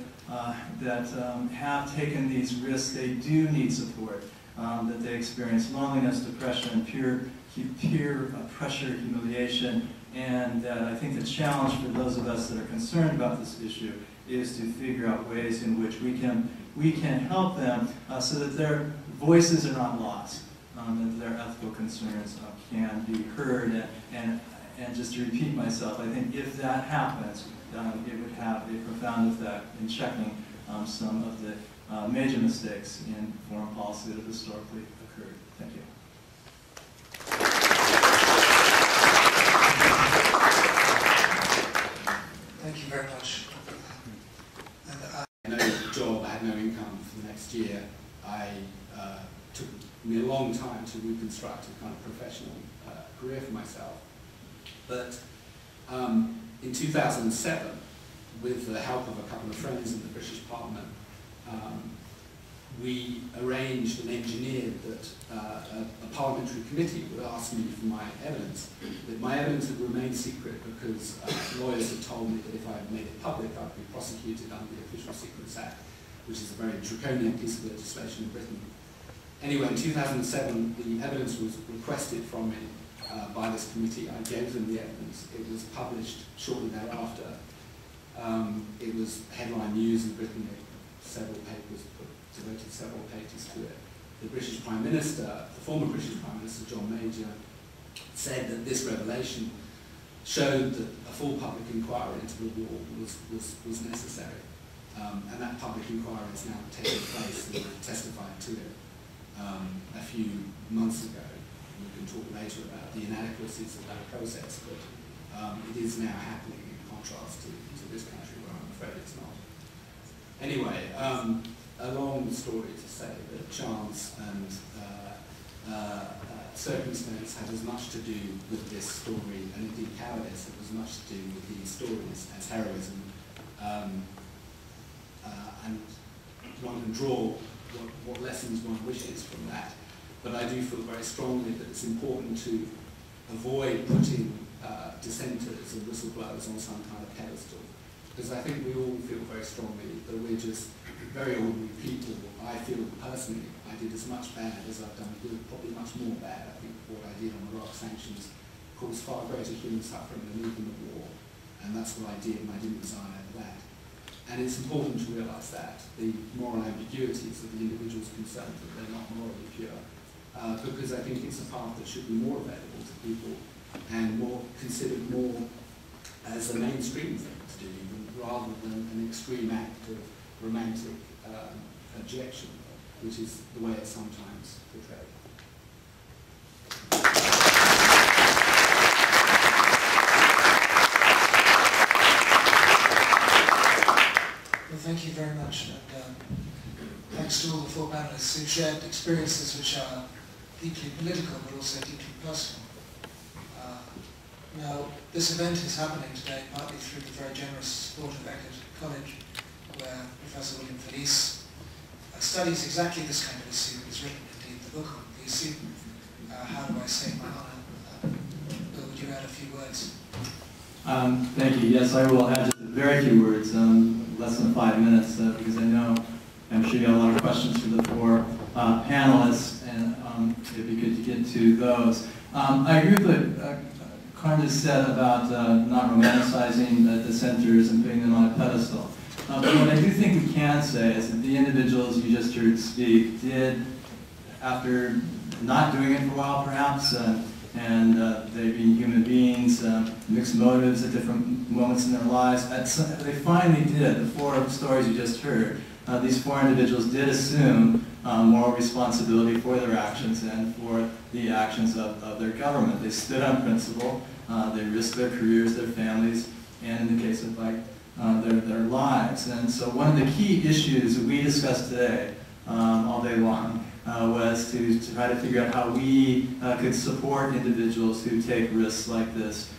have taken these risks, they do need support, that they experience loneliness, depression, peer pressure, humiliation, and that I think the challenge for those of us that are concerned about this issue is to figure out ways in which we can help them so that their voices are not lost, that their ethical concerns can be heard, and just to repeat myself, I think if that happens, it would have a profound effect in checking some of the major mistakes in foreign policy that have historically occurred. Thank you. Thank you very much. And I had no job, I had no income for the next year. Took me a long time to reconstruct a kind of professional career for myself. But in 2007, with the help of a couple of friends in the British Parliament, we arranged and engineered that a parliamentary committee would ask me for my evidence. That my evidence had remained secret because lawyers had told me that if I had made it public, I'd be prosecuted under the Official Secrets Act, which is a very draconian piece of legislation in Britain. Anyway, in 2007, the evidence was requested from me by this committee. I gave them the evidence. It was published shortly thereafter. It was headline news in Britain. Several papers devoted several pages to it. The British Prime Minister, the former British Prime Minister John Major, said that this revelation showed that a full public inquiry into the war was necessary. And that public inquiry is now taking place, and I testified to it a few months ago. We can talk later about the inadequacies of that process, but it is now happening in contrast to this country where I'm afraid it's not. Anyway, a long story to say that chance and circumstance had as much to do with this story, and indeed cowardice had as much to do with these stories as heroism. And one can draw what lessons one wishes from that. But I do feel very strongly that it's important to avoid putting dissenters and whistleblowers on some kind of pedestal. Because I think we all feel very strongly that we're just very ordinary people. I feel personally I did as much bad as I've done good, probably much more bad. I think what I did on Iraq sanctions caused far greater human suffering than even the war. And that's what I did, and I didn't resign over that. And it's important to realise that, the moral ambiguities of the individuals concerned, that they're not morally pure, because I think it's a path that should be more available to people and more considered more as a mainstream thing to do, even, rather than an extreme act of romantic objection, which is the way it's sometimes portrayed. Well, thank you very much, and thanks to all the four panelists who shared experiences which are deeply political but also deeply personal. Now, this event is happening today partly through the very generous support of Eckert College, where Professor William Felice studies exactly this kind of issue. He's written, indeed, the book on the issue, How Do I Save My Honor? Bill, would you add a few words? Thank you. Yes, I will add just a very few words, less than 5 minutes, because I know I'm sure you got a lot of questions for the four panelists, and it'd be good to get to those. I agree with what Carne just said about not romanticizing dissenters and putting them on a pedestal. But what I do think we can say is that the individuals you just heard speak did, after not doing it for a while perhaps, and they being human beings, mixed motives at different moments in their lives, they finally did, the four stories you just heard, these four individuals did assume moral responsibility for their actions and for the actions of their government. They stood on principle, they risked their careers, their families, and in the case of their lives. And so one of the key issues that we discussed today, all day long, was to try to figure out how we could support individuals who take risks like this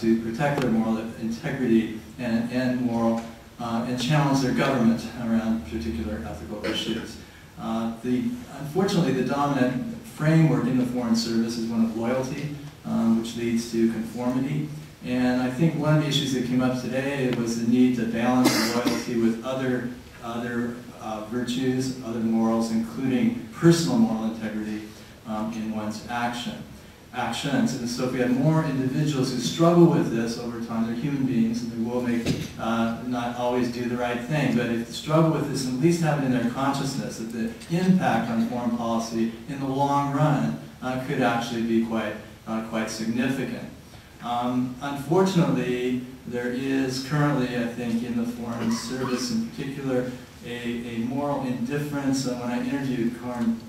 to protect their moral integrity and moral and challenge their government around particular ethical issues. Unfortunately, the dominant framework in the Foreign Service is one of loyalty, which leads to conformity. And I think one of the issues that came up today was the need to balance loyalty with other virtues, other morals, including personal moral integrity in one's actions. And so if we have more individuals who struggle with this over time, they're human beings, and they will not always do the right thing, but if they struggle with this, at least have it in their consciousness that the impact on foreign policy in the long run could actually be quite significant. Unfortunately, there is currently, I think, in the Foreign Service in particular, a moral indifference. When I interviewed Carne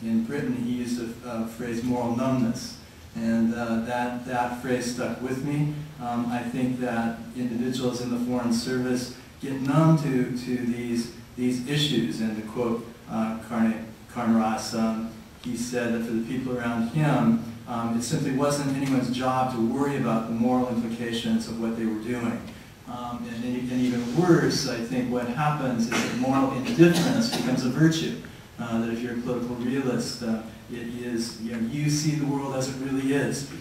in Britain, he used a phrase, moral numbness. And that phrase stuck with me. I think that individuals in the Foreign Service get numb to these issues. And to quote Carne Ross, he said that for the people around him, it simply wasn't anyone's job to worry about the moral implications of what they were doing. And even worse, I think what happens is that moral indifference becomes a virtue. That if you're a political realist, it is, you see the world as it really is.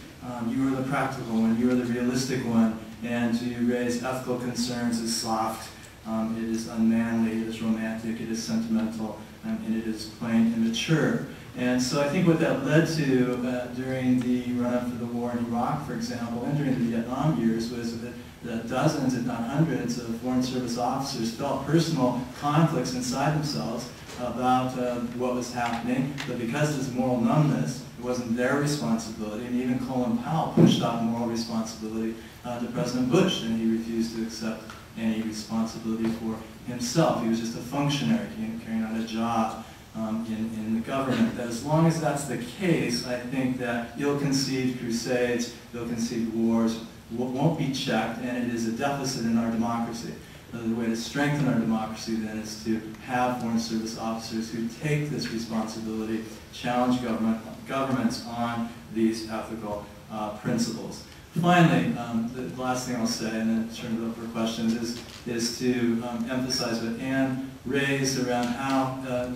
You are the practical one, you are the realistic one, and to raise ethical concerns is soft, it is unmanly, it is romantic, it is sentimental, and it is plain immature. And so I think what that led to during the run-up to the war in Iraq, for example, and during the Vietnam years, was that dozens, if not hundreds, of Foreign Service officers felt personal conflicts inside themselves about what was happening, but because of this moral numbness, it wasn't their responsibility, and even Colin Powell pushed off moral responsibility to President Bush, and he refused to accept any responsibility for himself. He was just a functionary carrying out a job in the government. That as long as that's the case, I think that ill-conceived crusades, ill-conceived wars won't be checked, and it is a deficit in our democracy. The way to strengthen our democracy then is to have Foreign Service officers who take this responsibility, challenge governments on these ethical principles. Finally, the last thing I'll say, and then turn it over for questions, is to emphasize what Anne raised around how,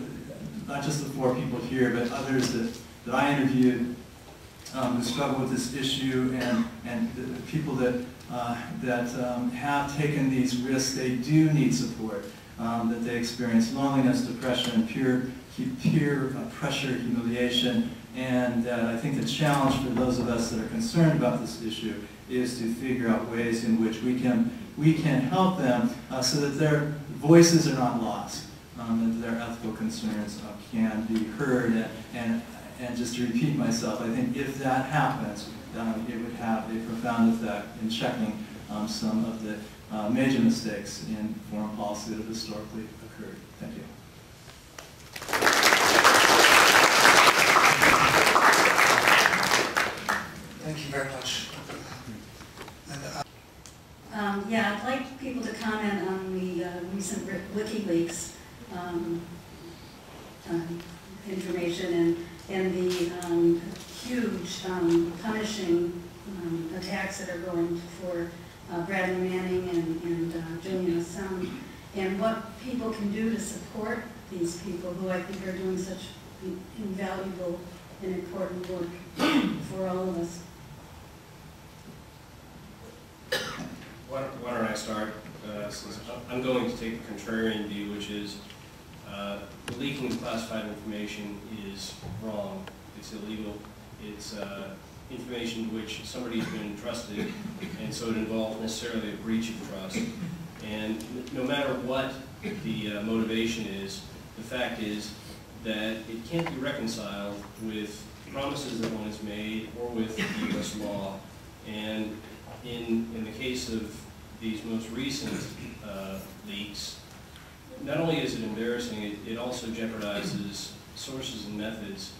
not just the four people here, but others that I interviewed who struggle with this issue, and the people that have taken these risks, they do need support, that they experience loneliness, depression, peer pressure, humiliation, And I think the challenge for those of us that are concerned about this issue is to figure out ways in which we can help them so that their voices are not lost, that their ethical concerns can be heard. And just to repeat myself, I think if that happens, it would have a profound effect in checking some of the major mistakes in foreign policy that have historically occurred. Thank you. Thank you very much. Yeah, I'd like people to comment on the recent WikiLeaks information and the huge punishing attacks that are going for Bradley Manning and Julian Assange, and what people can do to support these people who I think are doing such invaluable and important work for all of us. Why don't I start? Since I'm going to take the contrarian view, which is the leaking of classified information is wrong. It's illegal. It's information to which somebody's been entrusted, and so it involves necessarily a breach of trust. And no matter what the motivation is, the fact is that it can't be reconciled with promises that one has made or with U.S. law. And in the case of these most recent leaks, not only is it embarrassing, it also jeopardizes sources and methods,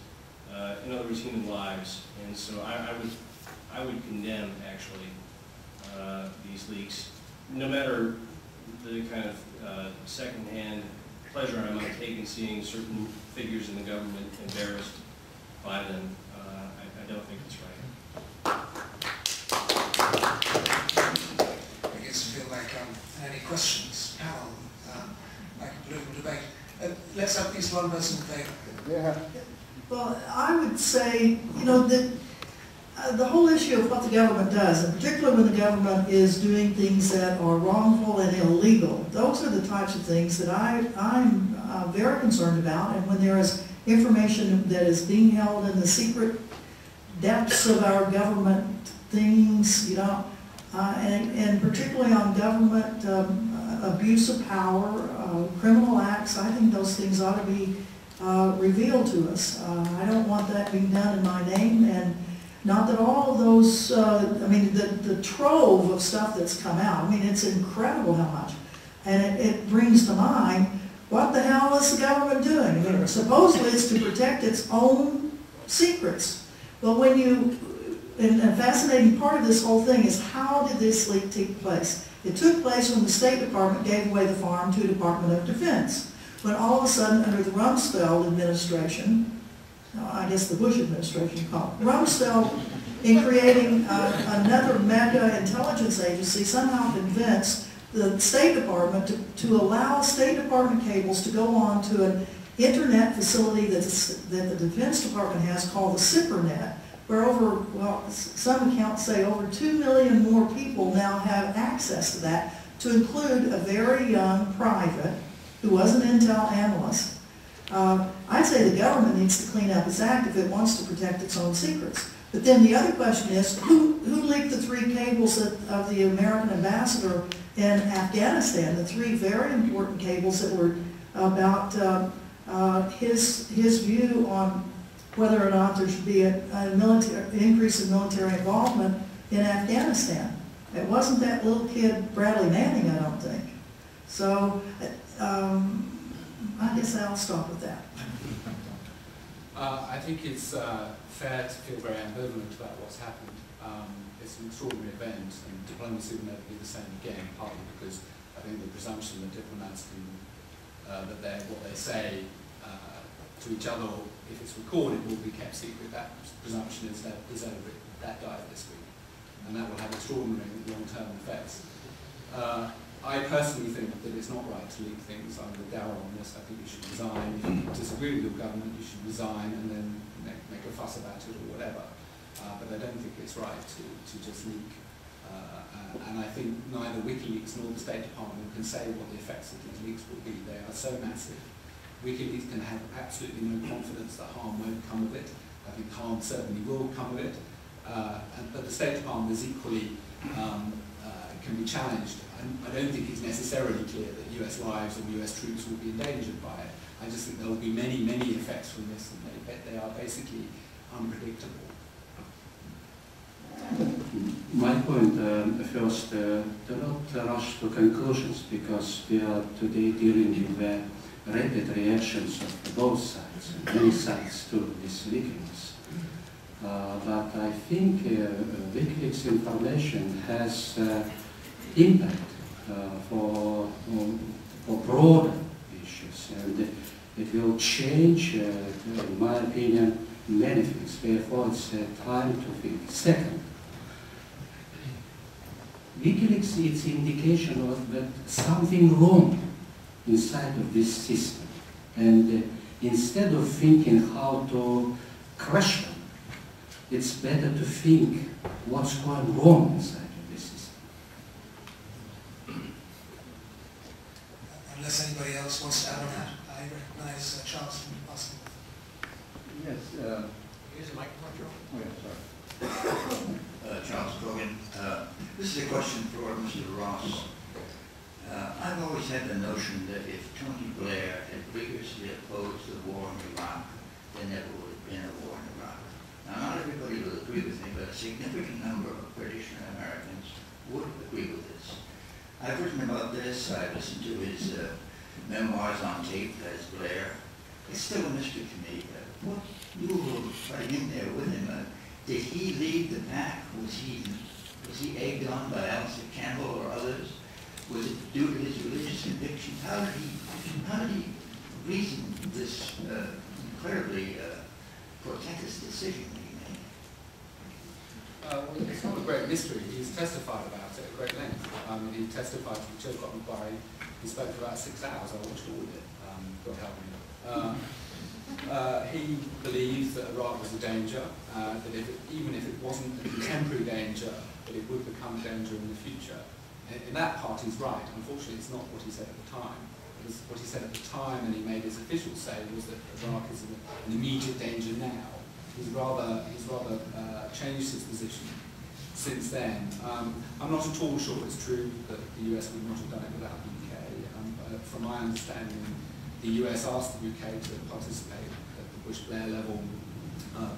in other words, human lives. And so I would condemn, actually, these leaks, no matter the kind of secondhand pleasure I might take in seeing certain figures in the government embarrassed by them. I don't think it's right. I guess I feel like any questions, panel, like a political debate. Let's have at least one person in favour. Yeah. Well, I would say, you know, that the whole issue of what the government does, and particularly when the government is doing things that are wrongful and illegal, those are the types of things that I'm very concerned about. And when there is information that is being held in the secret depths of our government things, you know, and particularly on government abuse of power, criminal acts, I think those things ought to be revealed to us. I don't want that being done in my name, and not that all of those, I mean, the trove of stuff that's come out, I mean, it's incredible how much. And it brings to mind, what the hell is the government doing? I mean, supposedly it's to protect its own secrets. But when you, and a fascinating part of this whole thing is, how did this leak take place? It took place when the State Department gave away the farm to the Department of Defense. When all of a sudden, under the Rumsfeld administration, I guess the Bush administration called it, Rumsfeld, in creating another mega intelligence agency, somehow convinced the State Department to allow State Department cables to go on to an internet facility that the Defense Department has called the SIPRNet, where over, well, some accounts say over 2 million more people now have access to that, to include a very young private who was an intel analyst. I'd say the government needs to clean up its act if it wants to protect its own secrets. But then the other question is, who leaked the 3 cables of the American ambassador in Afghanistan, the 3 very important cables that were about his view on whether or not there should be an increase in military involvement in Afghanistan. It wasn't that little kid, Bradley Manning, I don't think. So, I guess I'll stop with that. I think it's fair to feel very ambivalent about what's happened. It's an extraordinary event, and diplomacy will never be the same again, partly because I think the presumption that diplomats can, that what they say to each other, if it's recorded, will be kept secret. That presumption is over. That died this week, and that will have extraordinary long-term effects. I personally think that it's not right to leak things. I'm with Darryl on this. I think you should resign. If you disagree with your government, you should resign and then make a fuss about it or whatever. But I don't think it's right to just leak. And I think neither WikiLeaks nor the State Department can say what the effects of these leaks will be. They are so massive. WikiLeaks can have absolutely no confidence that harm won't come of it. I think harm certainly will come of it, but the State Department is equally can be challenged. I don't think it's necessarily clear that US lives or US troops will be endangered by it. I just think there will be many, many effects from this, and they are basically unpredictable. My point, first, do not rush to conclusions, because we are today dealing with the rapid reactions of both sides, and many sides to this wickedness. But I think WikiLeaks information has impact for broader issues, and it will change, in my opinion, many things. Therefore, it's time to think. Second, WikiLeaks is an indication of that something wrong inside of this system, and instead of thinking how to crush them, it's better to think what's going wrong inside of this system. Unless anybody else wants to add on that, I recognize Charles from Boston. Yes. Here's a microphone, Joe. Oh, yeah, sorry. Charles Cogan. This is a question for Mr. Ross. I've always had the notion that if Tony Blair had vigorously opposed the war in Iraq, there never would have been a war in Iraq. Now, not everybody will agree with me, but a significant number of British and Americans would agree with this. I've written about this. I've listened to his memoirs on tape as Blair. It's still a mystery to me. What you were right in there with him? Did he lead the pack? Was he egged on by Alistair Campbell or others? Was it due to his religious convictions? How did he reason this incredibly protectist decision that he made? Well, it's not a great mystery. He's testified about it at great length. He testified to the Chilcot inquiry. He spoke for about 6 hours. I watched all of it. God help me. He believes that Iraq was a danger, that even if it wasn't a contemporary danger, that it would become a danger in the future. In that part, he's right. Unfortunately, it's not what he said at the time. Because what he said at the time, and he made his official say, was that Iraq is an immediate danger now. He's rather changed his position since then. I'm not at all sure it's true that the US would not have done it without the UK. From my understanding, the US asked the UK to participate at the Bush-Blair level.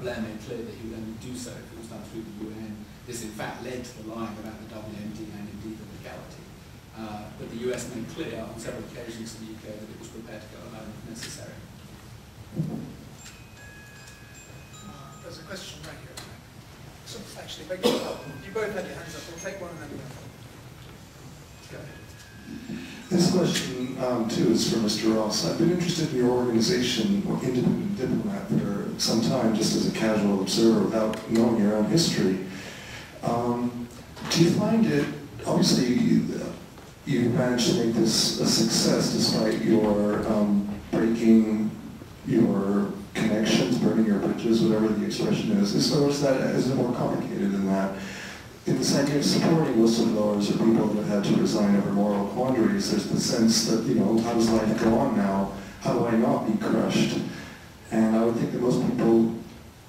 Blair made clear that he would only do so if it was done through the UN. This, in fact, led to the line about the WMD and indeed the legality. But the US made clear on several occasions to the UK that it was prepared to go alone if necessary. There's a question right here. So, actually, you both had your hands up. We'll take one and then we'll go ahead. This question, too, is for Mr. Ross. I've been interested in your organization, Independent Diplomat, for some time, just as a casual observer without knowing your own history. Do you find it, obviously, you managed to make this a success despite your breaking your connections, burning your bridges, whatever the expression is. Is it more complicated than that? In this idea of supporting whistleblowers or people that have had to resign over moral quandaries, there's the sense that, how does life go on now? How do I not be crushed? And I would think that most people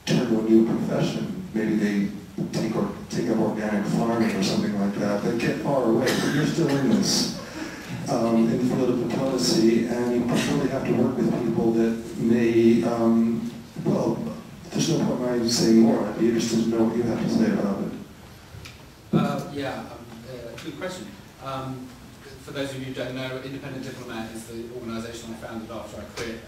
turn to a new profession. Maybe they take up organic farming or something like that. They get far away, but you're still in this, in the field of diplomacy, and you probably have to work with people that may, there's no point in my saying more. I'd be interested to know what you have to say about it. Good question. For those of you who don't know, Independent Diplomat is the organisation I founded after I quit.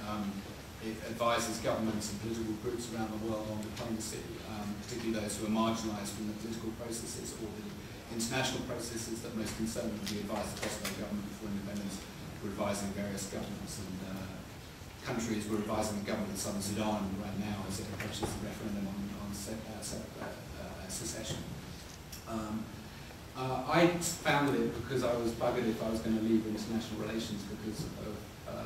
It advises governments and political groups around the world on diplomacy, particularly those who are marginalised from the political processes or the international processes that most concern them. We advise the Kosovo government before independence. We're advising various governments and countries. We're advising the government of Southern Sudan right now as it approaches the referendum on secession. I founded it because I was buggered if I was going to leave international relations because of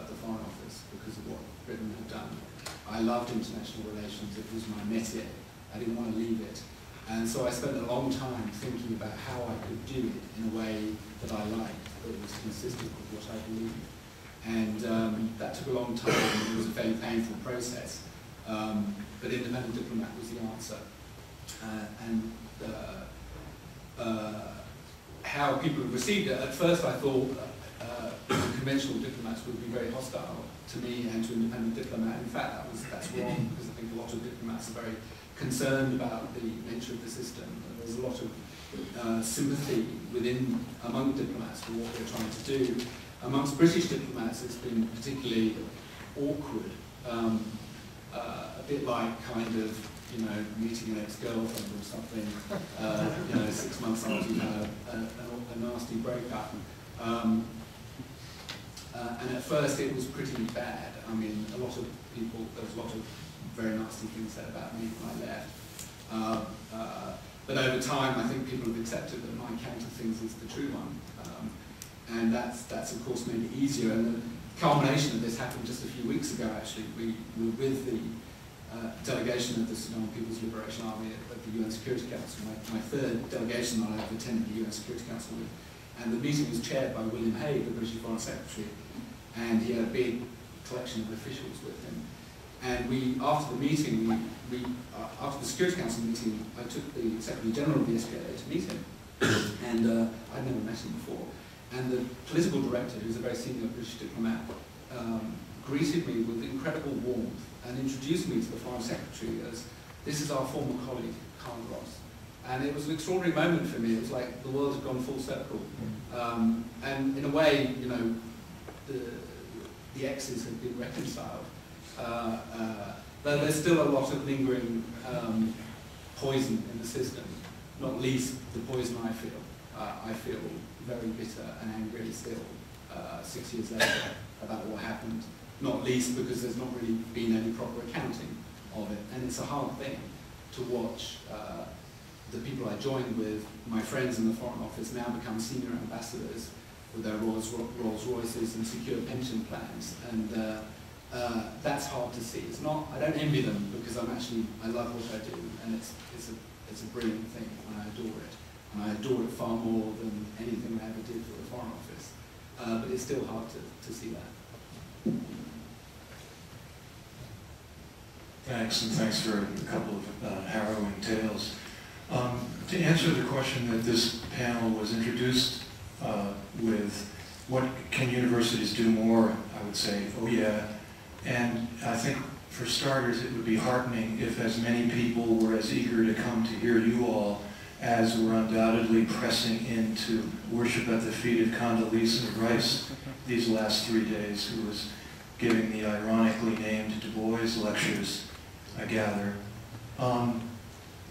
the Foreign Office, because of what Britain had done. I loved international relations. It was my métier. I didn't want to leave it. And so I spent a long time thinking about how I could do it in a way that I liked, that was consistent with what I believed. And that took a long time, and it was a very painful process. But independent diplomat was the answer. How people have received it, at first I thought conventional diplomats would be very hostile to me and to independent diplomat. In fact, that's wrong, because I think a lot of diplomats are very concerned about the nature of the system. And there's a lot of sympathy among diplomats for what they're trying to do. Amongst British diplomats, it's been particularly awkward, a bit like kind of, meeting an ex-girlfriend or something, 6 months after you had a nasty breakup. And at first it was pretty bad. I mean, there was a lot of very nasty things said about me when I left. But over time, I think people have accepted that my account of things is the true one. And that's of course made it easier. And the culmination of this happened just a few weeks ago, actually. We were with the delegation of the Sudan People's Liberation Army at the UN Security Council, my third delegation that I've attended the UN Security Council with. And the meeting was chaired by William Hague, the British Foreign Secretary, and he had a big collection of officials with him. And after the meeting, after the Security Council meeting, I took the Secretary General of the SPLA to meet him, and I'd never met him before. And the political director, who's a very senior British diplomat, greeted me with incredible warmth and introduced me to the Foreign Secretary as, this is our former colleague, Carne Ross. And it was an extraordinary moment for me. It was like the world had gone full circle. And in a way, the exes have been reconciled. Though there's still a lot of lingering poison in the system, not least the poison I feel. I feel very bitter and angry still, 6 years later, about what happened. Not least because there's not really been any proper accounting of it. And it's a hard thing to watch the people I joined with, my friends in the Foreign Office, now become senior ambassadors with their Rolls Royces and secure pension plans. And that's hard to see. It's not, I don't envy them, because I love what I do, and it's a brilliant thing, and I adore it. And I adore it far more than anything I ever did for the Foreign Office. But it's still hard to see that. Thanks, and thanks for a couple of harrowing tales. To answer the question that this panel was introduced with, what can universities do more, I would say, oh yeah. And I think, for starters, it would be heartening if as many people were as eager to come to hear you all as were undoubtedly pressing in to worship at the feet of Condoleezza Rice these last 3 days, who was giving the ironically named Du Bois lectures, I gather.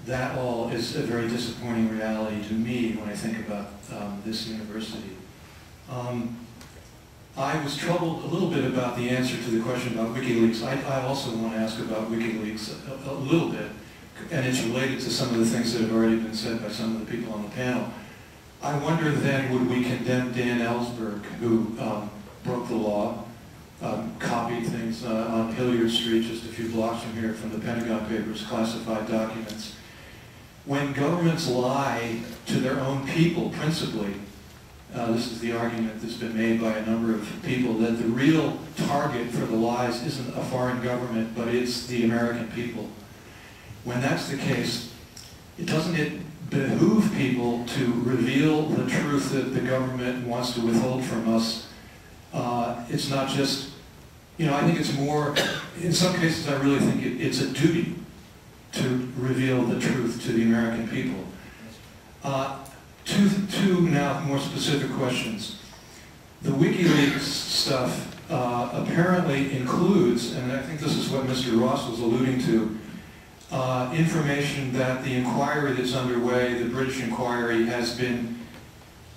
That all is a very disappointing reality to me when I think about this university. I was troubled a little bit about the answer to the question about WikiLeaks. I also want to ask about WikiLeaks a little bit, and it's related to some of the things that have already been said by some of the people on the panel. I wonder then, would we condemn Dan Ellsberg, who broke the law, copied things on Hilliard Street, just a few blocks from here, from the Pentagon Papers, classified documents. When governments lie to their own people, principally, this is the argument that's been made by a number of people, that the real target for the lies isn't a foreign government, but it's the American people. When that's the case, doesn't it behoove people to reveal the truth that the government wants to withhold from us? It's not just, I think it's more, in some cases I really think it's a duty to reveal the truth to the American people. Two now more specific questions. The WikiLeaks stuff apparently includes, and I think this is what Mr. Ross was alluding to, information that the inquiry that's underway, the British inquiry, has been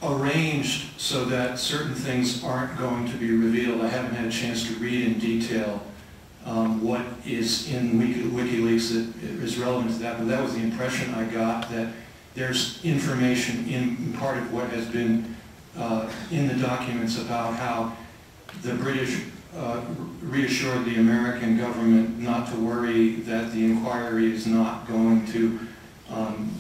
arranged so that certain things aren't going to be revealed. I haven't had a chance to read in detail what is in WikiLeaks that is relevant to that, but that was the impression I got, that there's information in part of what has been in the documents about how the British reassured the American government not to worry, that the inquiry is not going to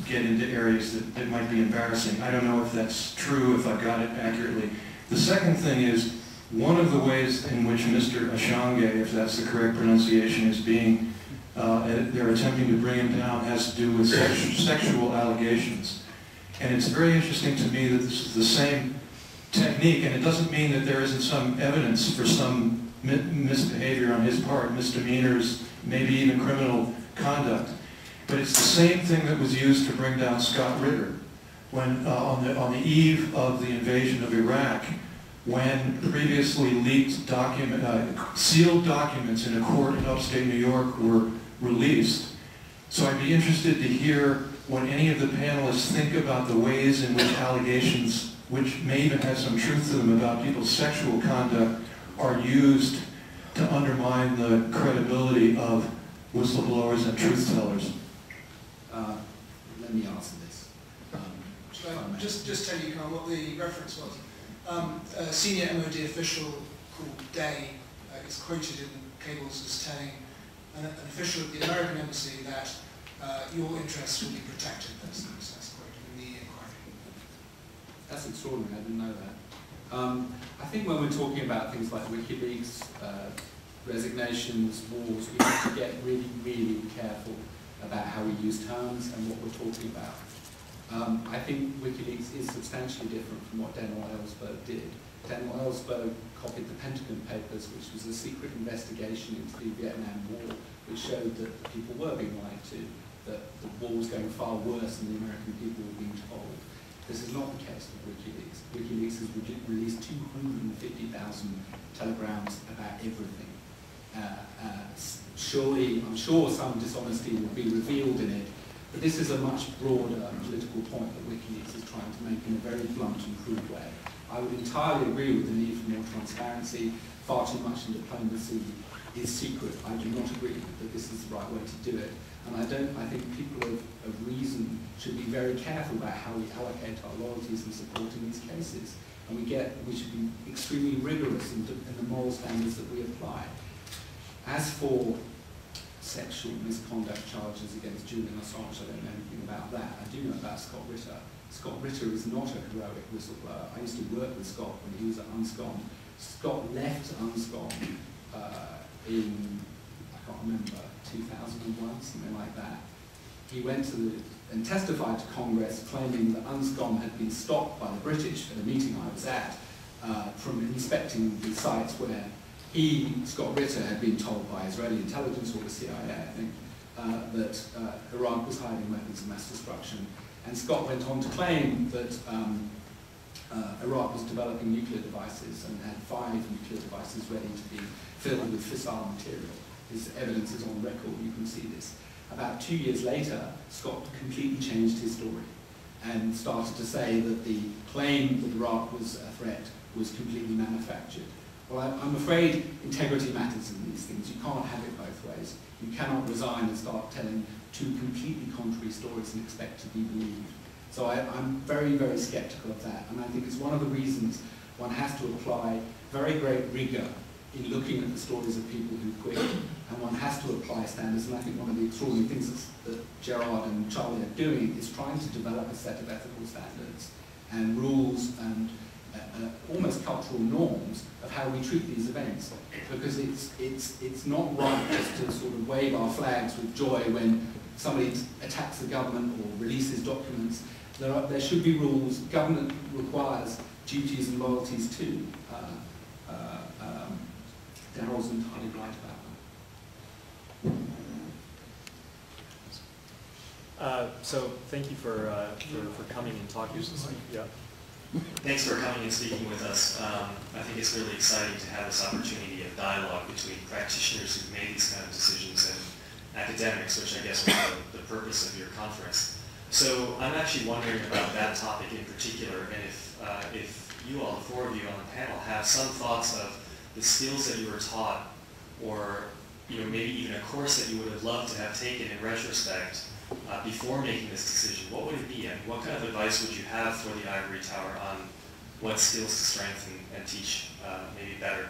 get into areas that might be embarrassing. I don't know if that's true, if I got it accurately. The second thing is, one of the ways in which Mr. Ashange, if that's the correct pronunciation, is being and they're attempting to bring him down, has to do with sexual allegations. And it's very interesting to me that this is the same technique, and it doesn't mean that there isn't some evidence for some misbehavior on his part, misdemeanors, maybe even criminal conduct. But it's the same thing that was used to bring down Scott Ritter when on the eve of the invasion of Iraq, when previously leaked sealed documents in a court in upstate New York were released. So I'd be interested to hear what any of the panelists think about the ways in which allegations, which may even have some truth to them about people's sexual conduct, are used to undermine the credibility of whistleblowers and truth tellers. Let me answer this. Should I just tell you, Carl, what the reference was? A senior MOD official called Day is quoted in cables as telling an official at the American embassy that your interests will be protected. That's quoted in the inquiry. That's extraordinary. I didn't know that. I think when we're talking about things like WikiLeaks, resignations, wars, we have to get really, really careful about how we use terms and what we're talking about. I think WikiLeaks is substantially different from what Daniel Ellsberg did. Daniel Ellsberg copied the Pentagon Papers, which was a secret investigation into the Vietnam War, which showed that people were being lied to, that the war was going far worse than the American people were being told. This is not the case with WikiLeaks. WikiLeaks has released 250,000 telegrams about everything. I'm sure some dishonesty will be revealed in it, but this is a much broader political point that WikiLeaks is trying to make in a very blunt and crude way. I would entirely agree with the need for more transparency. Far too much in diplomacy is secret. I do not agree that this is the right way to do it. And I think people of reason should be very careful about how we allocate our loyalties in supporting these cases. And we should be extremely rigorous in the moral standards that we apply. As for sexual misconduct charges against Julian Assange, I don't know anything about that. I do know about Scott Ritter. Scott Ritter is not a heroic whistleblower. I used to work with Scott when he was at UNSCOM. Scott left UNSCOM in, I can't remember, 2001, something like that. He went and testified to Congress claiming that UNSCOM had been stopped by the British at a meeting I was at from inspecting the sites where he, Scott Ritter, had been told by Israeli intelligence or the CIA, I think, that Iraq was hiding weapons of mass destruction. And Scott went on to claim that Iraq was developing nuclear devices and had 5 nuclear devices ready to be filled with fissile material. His evidence is on record, you can see this. About 2 years later, Scott completely changed his story and started to say that the claim that Iraq was a threat was completely manufactured. Well, I'm afraid integrity matters in these things. You can't have it both ways. You cannot resign and start telling 2 completely contrary stories and expect to be believed. So I'm very, very skeptical of that. And I think it's one of the reasons one has to apply very great rigor in looking at the stories of people who quit. And one has to apply standards. And I think one of the extraordinary things that Gerard and Charlie are doing is trying to develop a set of ethical standards and rules and almost cultural norms of how we treat these events, because it's not right just to sort of wave our flags with joy when somebody attacks the government or releases documents. There should be rules. Government requires duties and loyalties too. Daryl's entirely right about that. So thank you for coming and talking. Yeah. Thanks for coming and speaking with us. I think it's really exciting to have this opportunity of dialogue between practitioners who've made these kind of decisions and academics, which I guess was the purpose of your conference. So I'm actually wondering about that topic in particular, and if you all, the 4 of you on the panel, have some thoughts of the skills that you were taught, or maybe even a course that you would have loved to have taken in retrospect before making this decision. What would it be? I mean, what kind of advice would you have for the Ivory Tower on what skills to strengthen and teach maybe better?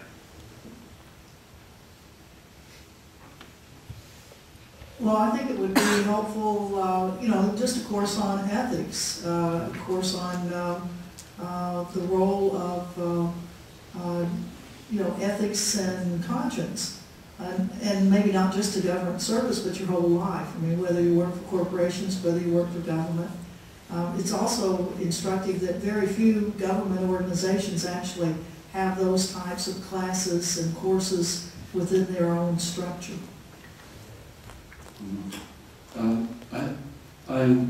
Well, I think it would be helpful, just a course on ethics, a course on the role of, ethics and conscience. and maybe not just to government service, but your whole life. I mean, whether you work for corporations, whether you work for government. It's also instructive that very few government organizations actually have those types of classes and courses within their own structure. I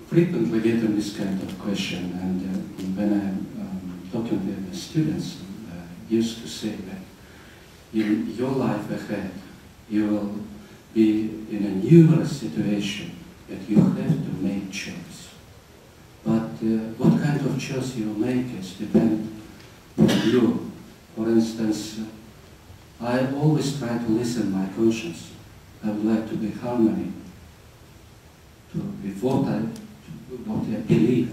frequently get this kind of question, and when I'm talking with the students, used to say that in your life ahead, you will be in a numerous situation that you have to make choice. But what kind of choice you make is depend on you. For instance, I always try to listen my conscience. I would like to be harmony with what I believe,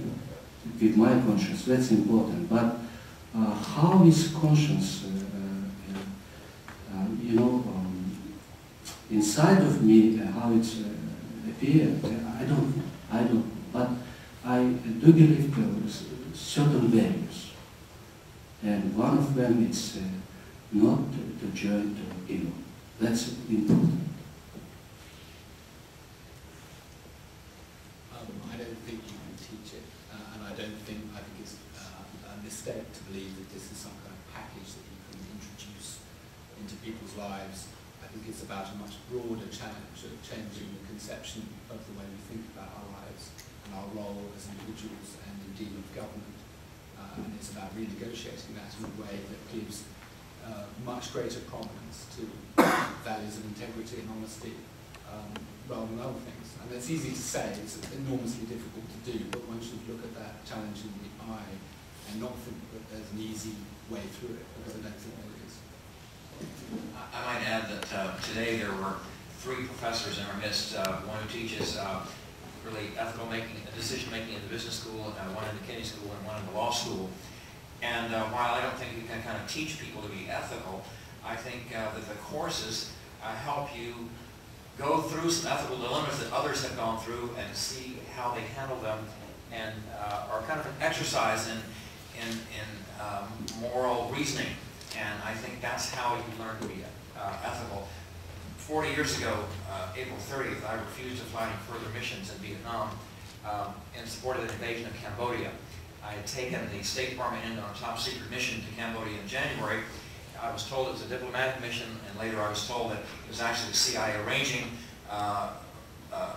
with my conscience. That's important. But how is conscience, inside of me, how it's appeared? I don't. But I do believe there is certain values, and one of them is not to join to evil. That's important. I don't think you can teach it, and I think it's a mistake to believe that this is some kind of package that you can introduce into people's lives. I think it's about a much broader challenge of changing the conception of the way we think about our lives and our role as individuals and indeed of government. And it's about renegotiating that in a way that gives much greater prominence to values of integrity and honesty rather than other things. And it's easy to say, it's enormously difficult to do, but one should look at that challenge in the eye and not think that there's an easy way through it, because I don't think there is. I might add that today there were 3 professors in our midst, one who teaches really ethical decision-making in the business school, one in the Kinney School, and one in the law school. And while I don't think you can kind of teach people to be ethical, I think that the courses help you go through some ethical dilemmas that others have gone through and see how they handle them, and are kind of an exercise in moral reasoning. And I think that's how you learn to be ethical. 40 years ago, April 30th, I refused to fly any further missions in Vietnam in support of the invasion of Cambodia. I had taken the State Department in on a top secret mission to Cambodia in January. I was told it was a diplomatic mission, and later I was told that it was actually the CIA arranging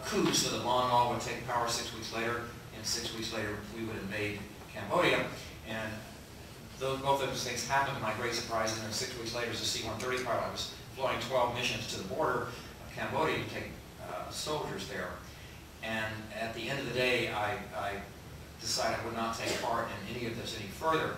coups so that Lon Nol would take power 6 weeks later, and 6 weeks later we would invade Cambodia. And both of those things happened to my great surprise, and then 6 weeks later as a C-130 pilot, I was flying 12 missions to the border of Cambodia to take soldiers there. And at the end of the day, I decided I would not take part in any of this any further.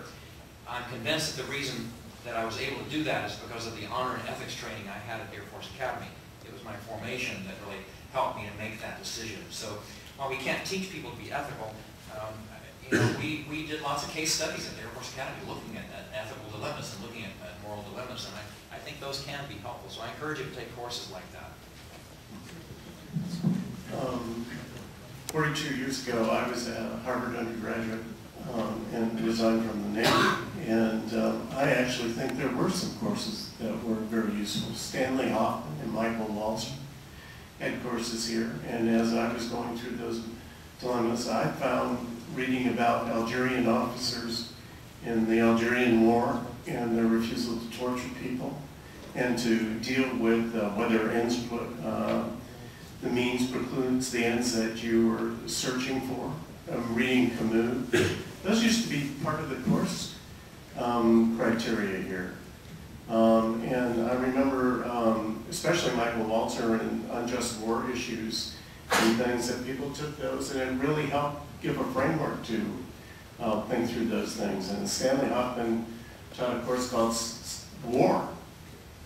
I'm convinced that the reason that I was able to do that is because of the honor and ethics training I had at the Air Force Academy. It was my formation that really helped me to make that decision. So while we can't teach people to be ethical, we did lots of case studies at the Air Force Academy looking at ethical dilemmas and looking at moral dilemmas, and I think those can be helpful. So I encourage you to take courses like that. 42 years ago, I was a Harvard undergraduate and resigned from the Navy. And I actually think there were some courses that were very useful. Stanley Hoffman and Michael Walzer had courses here. And as I was going through those dilemmas, I found reading about Algerian officers in the Algerian War and their refusal to torture people and to deal with whether the means precludes the ends that you were searching for. Reading Camus. Those used to be part of the course criteria here. And I remember, especially Michael Walzer and unjust war issues and things, that people took those and it really helped give a framework to think through those things. And Stanley Hoffman taught a course called War.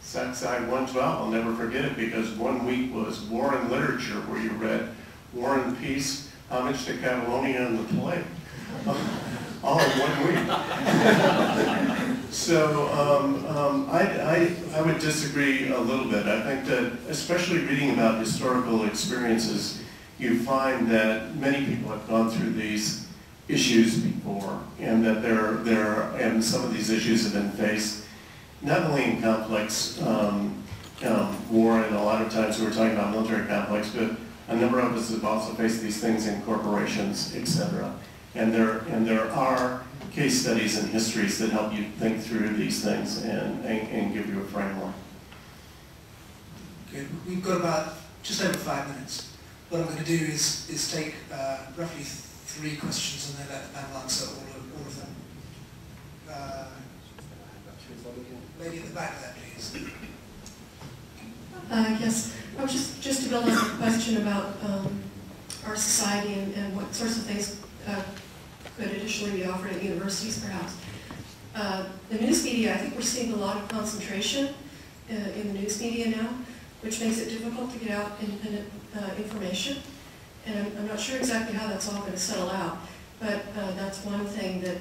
Side 112, I'll never forget it, because 1 week was War and Literature, where you read War and Peace, Homage to Catalonia, and the Play, all in 1 week. So I would disagree a little bit. I think that, especially reading about historical experiences, you find that many people have gone through these issues before, and that and some of these issues have been faced not only in complex war, and a lot of times we were talking about military conflicts, but a number of us have also faced these things in corporations, etc. And there are case studies and histories that help you think through these things and give you a framework. Good. We've got about just over 5 minutes. What I'm going to do is take roughly 3 questions and then let the panel answer all of them. Lady at the back there, please. Yes, I was just to build on the question about our society and what sorts of things could additionally be offered at universities, perhaps. The news media, I think we're seeing a lot of concentration in the news media now, which makes it difficult to get out independent information. And I'm not sure exactly how that's all going to settle out, but that's one thing that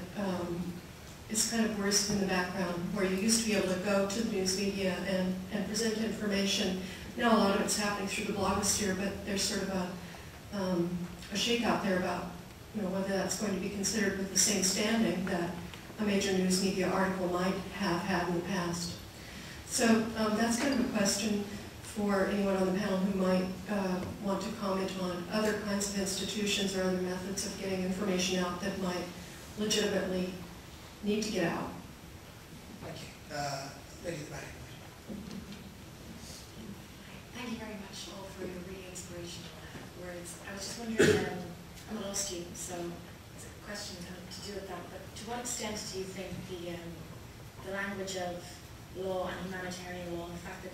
is kind of worse in the background, where you used to be able to go to the news media and present information. Now a lot of it's happening through the blogosphere, but there's sort of a shakeout there about whether that's going to be considered with the same standing that a major news media article might have had in the past. So that's kind of a question for anyone on the panel who might want to comment on other kinds of institutions or other methods of getting information out that might legitimately need to get out. Thank you. Lady at the back. Thank you very much all for your really inspirational words. I was just wondering, I'm a law student, so it's a question to do with that, but to what extent do you think the language of law and humanitarian law, and the fact that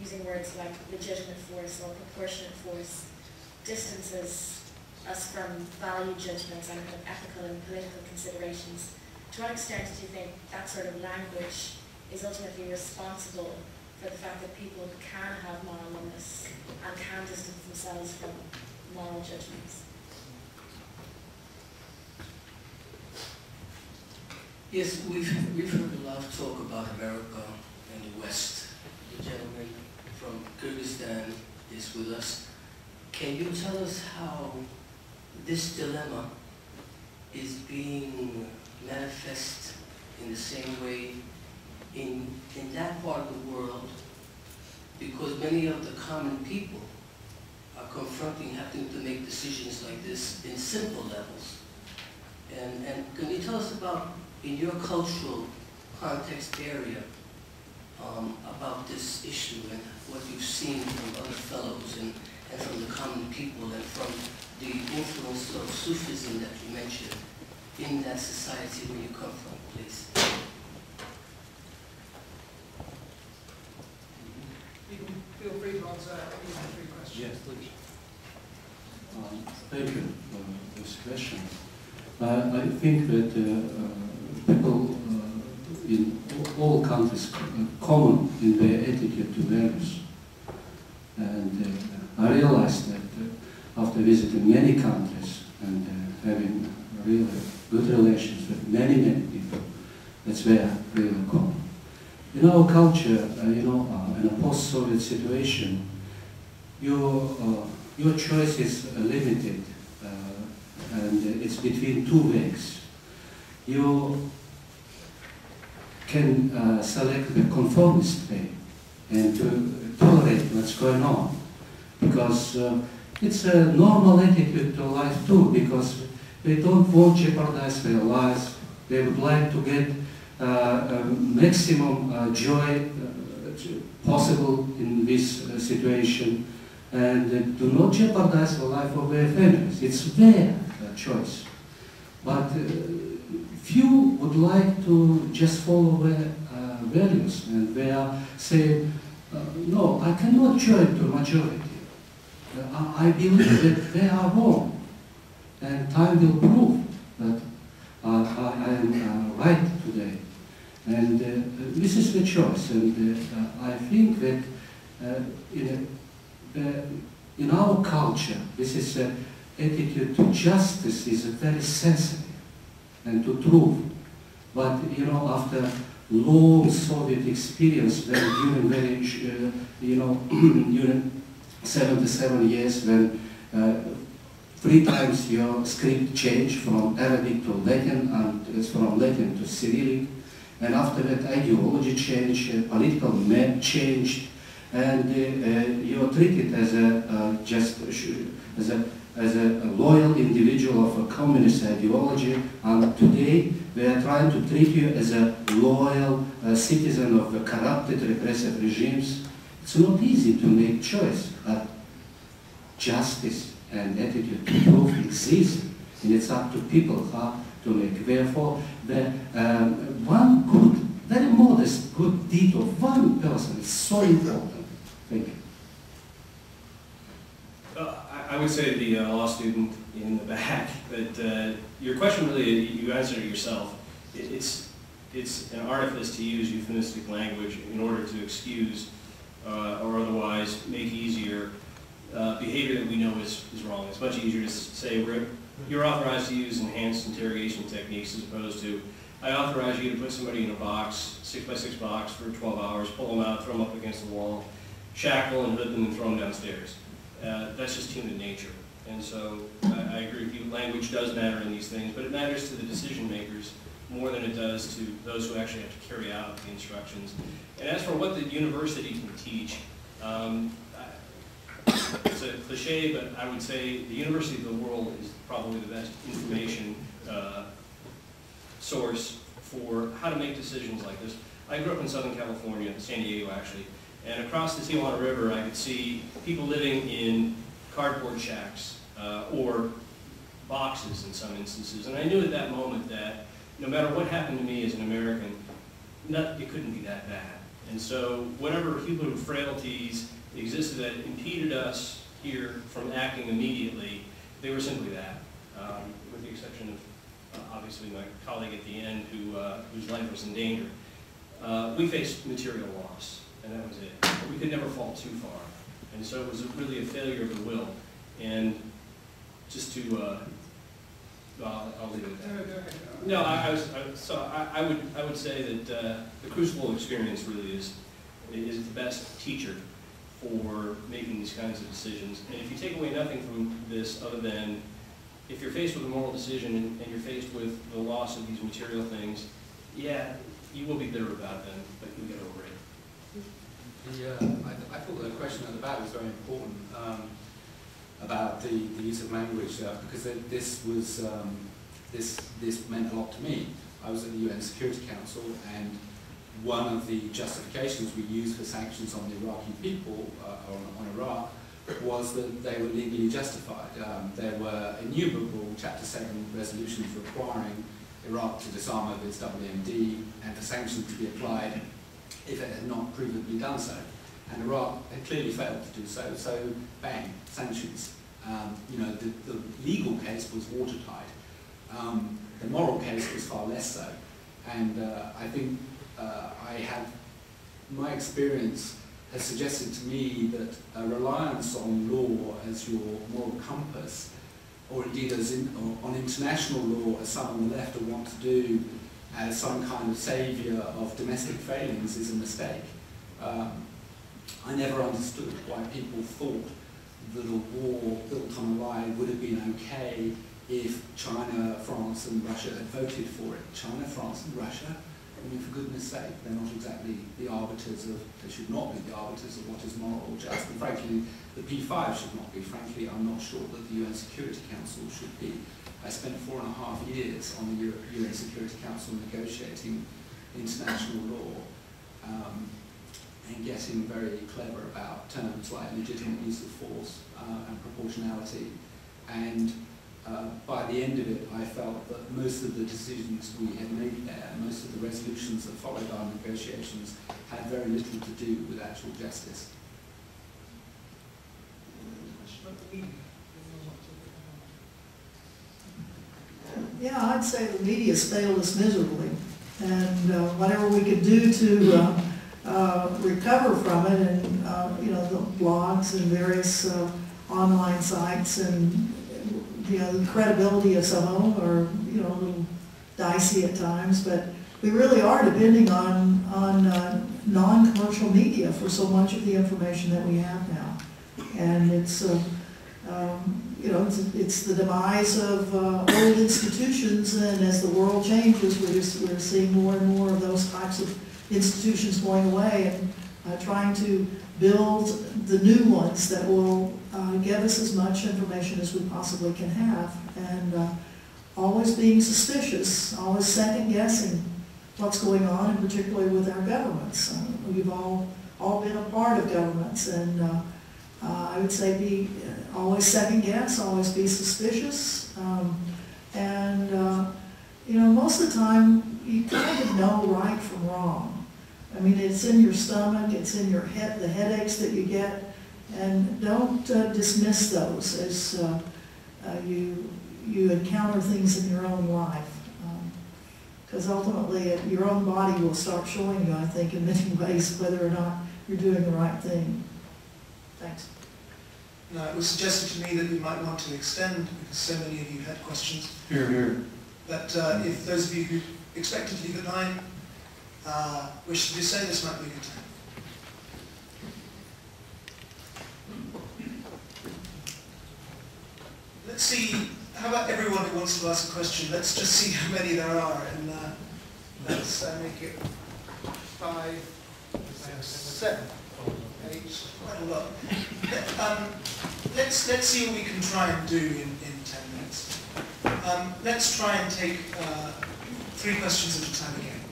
using words like legitimate force or proportionate force distances us from value judgments and kind of ethical and political considerations, to what extent do you think that sort of language is ultimately responsible for the fact that people can have moral illness and can distance themselves from moral judgments? Yes, we've heard a lot of talk about America and the West. The gentleman from Kyrgyzstan is with us. Can you tell us how this dilemma is being manifest in the same way in that part of the world, because many of the common people are having to make decisions like this in simple levels. And can you tell us about, in your cultural context area, about this issue and what you've seen from other fellows and from the common people and from the influence of Sufism that you mentioned in that society where you come from, please? You can feel free to answer any of the 3 questions. Yes, please. Thank you for this question. I think that people in all countries common in their attitude to values. And I realized that after visiting many countries and having really good relations with many people, that's where really common. In our culture, in a post-Soviet situation, your choice is limited, and it's between 2 ways. You can select the conformist way and to tolerate what's going on, because it's a normal attitude to life too, because they don't want to jeopardize their lives. They would like to get maximum joy possible in this situation, and do not jeopardize the life of their families. It's their choice. But few would like to just follow their values, and they are saying, no, I cannot join the majority. I believe that they are wrong, and time will prove that I am right today. And this is the choice, and I think that in our culture, this is attitude to justice is very sensitive and to truth. But after long Soviet experience, when during during 77 years, when 3 times your script changed from Arabic to Latin and from Latin to Cyrillic, and after that ideology changed, political map changed, and you're treated as a loyal individual of a communist ideology, and today we are trying to treat you as a loyal citizen of the corrupted, repressive regimes. It's not easy to make choice, but justice and attitude to proof exist, and it's up to people how to make. Therefore, the one good, very modest good deed of one person is so important. Thank you. I would say to the law student in the back that your question really, you answered it yourself. It's an artifice to use euphemistic language in order to excuse or otherwise make easier behavior that we know is wrong. It's much easier to say you're authorized to use enhanced interrogation techniques as opposed to I authorize you to put somebody in a box, 6x6 box for 12 hours, pull them out, throw them up against the wall, shackle and hood them and throw them downstairs. That's just human nature. And so I agree with you, language does matter in these things, but it matters to the decision makers more than it does to those who actually have to carry out the instructions. And as for what the university can teach, it's a cliche, but I would say the University of the World is probably the best information source for how to make decisions like this. I grew up in Southern California, San Diego actually, and across the Tijuana River I could see people living in cardboard shacks or boxes in some instances. And I knew at that moment that no matter what happened to me as an American, it couldn't be that bad. And so whatever human frailties existed that impeded us here from acting immediately, they were simply that, with the exception of obviously my colleague at the end whose life was in danger. We faced material loss, and that was it. But we could never fall too far. And so it was really a failure of the will. And just to, I'll leave it at that. No, I would say that the crucible experience really is the best teacher for making these kinds of decisions. And if you take away nothing from this other than if you're faced with a moral decision and you're faced with the loss of these material things, yeah, you will be bitter about them, but you'll get over it. I thought the question at the back was very important about the use of language because this meant a lot to me. I was at the UN Security Council, and one of the justifications we used for sanctions on the Iraqi people, on Iraq, was that they were legally justified. There were innumerable Chapter 7 resolutions requiring Iraq to disarm of its WMD and for sanctions to be applied if it had not provably done so. And Iraq had clearly failed to do so, so bang, sanctions. The legal case was watertight. The moral case was far less so. And I think my experience has suggested to me that a reliance on law as your moral compass, or indeed on international law as some on the left will want to do as some kind of saviour of domestic failings, is a mistake. I never understood why people thought that a war built on a lie would have been okay if China, France and Russia had voted for it. China, France and Russia, I mean, for goodness sake, they're not exactly the arbiters of, they should not be the arbiters of what is moral or just. And frankly, the P5 should not be. Frankly, I'm not sure that the UN Security Council should be. I spent 4.5 years on the UN Security Council negotiating international law and getting very clever about terms like legitimate use of force and proportionality. And by the end of it, I felt that most of the decisions we had made there, most of the resolutions that followed our negotiations, had very little to do with actual justice. Yeah, I'd say the media's failed us miserably, and whatever we could do to recover from it, and the blogs and various online sites, and the credibility of some of them are a little dicey at times, but we really are depending on non-commercial media for so much of the information that we have now, and it's it's the demise of old institutions, and as the world changes, we're seeing more and more of those types of institutions going away. And trying to build the new ones that will give us as much information as we possibly can have, and always being suspicious, always second guessing what's going on, and particularly with our governments. We've all been a part of governments, and I would say be always second guess, always be suspicious, and you know, most of the time you kind of know right from wrong. I mean, it's in your stomach, it's in your head, the headaches that you get, and don't dismiss those as you encounter things in your own life. Because ultimately, your own body will start showing you, I think, in many ways, whether or not you're doing the right thing. Thanks. No, it was suggested to me that we might want to extend, because so many of you had questions. Here, here. That if those of you who expected to leave at 9 wish to do so, this might be a good time. Let's see, how about everyone who wants to ask a question? Let's just see how many there are, and let's make it 5, 6, 7, 8, quite a lot. Let's see what we can try and do in 10 minutes. Let's try and take 3 questions at a time again.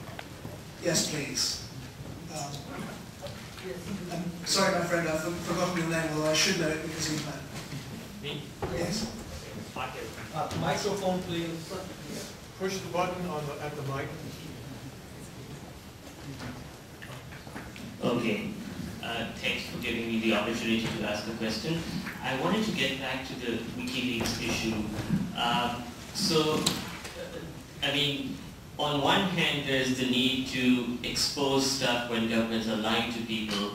Yes, please. I'm sorry, my friend, I've forgotten your name, although I should know it because you've met me. Yes. Microphone, please. Push the button on at the mic. Okay. Thanks for giving me the opportunity to ask a question. I wanted to get back to the WikiLeaks issue. I mean, on one hand, there's the need to expose stuff when governments are lying to people,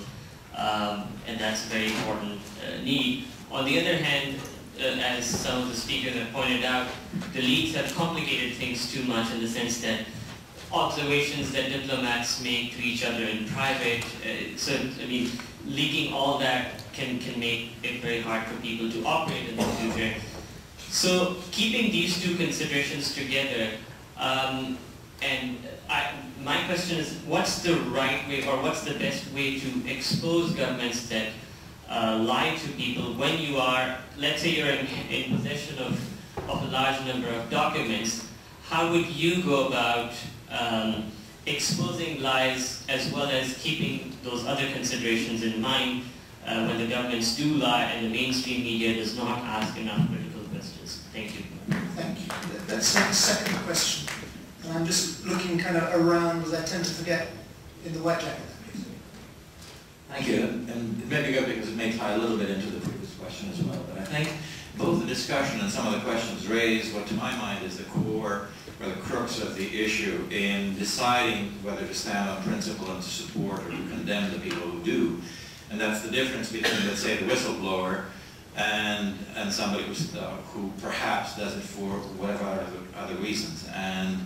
and that's a very important need. On the other hand, as some of the speakers have pointed out, the leaks have complicated things too much in the sense that observations that diplomats make to each other in private, I mean, leaking all that can make it very hard for people to operate in the future. So keeping these two considerations together, my question is, what's the right way or what's the best way to expose governments that lie to people when you are, let's say you're in possession of a large number of documents? How would you go about exposing lies as well as keeping those other considerations in mind when the governments do lie and the mainstream media does not ask enough critical questions? Thank you. Thank you. Let's take a second question. And I'm just looking kind of around, as I tend to forget, in the white jacket. Thank you. And maybe good because it may tie a little bit into the previous question as well. But I think both the discussion and some of the questions raised what to my mind is the core or the crux of the issue in deciding whether to stand on principle and to support or to condemn the people who do. And that's the difference between, let's say, the whistleblower and somebody who perhaps does it for whatever other reasons. And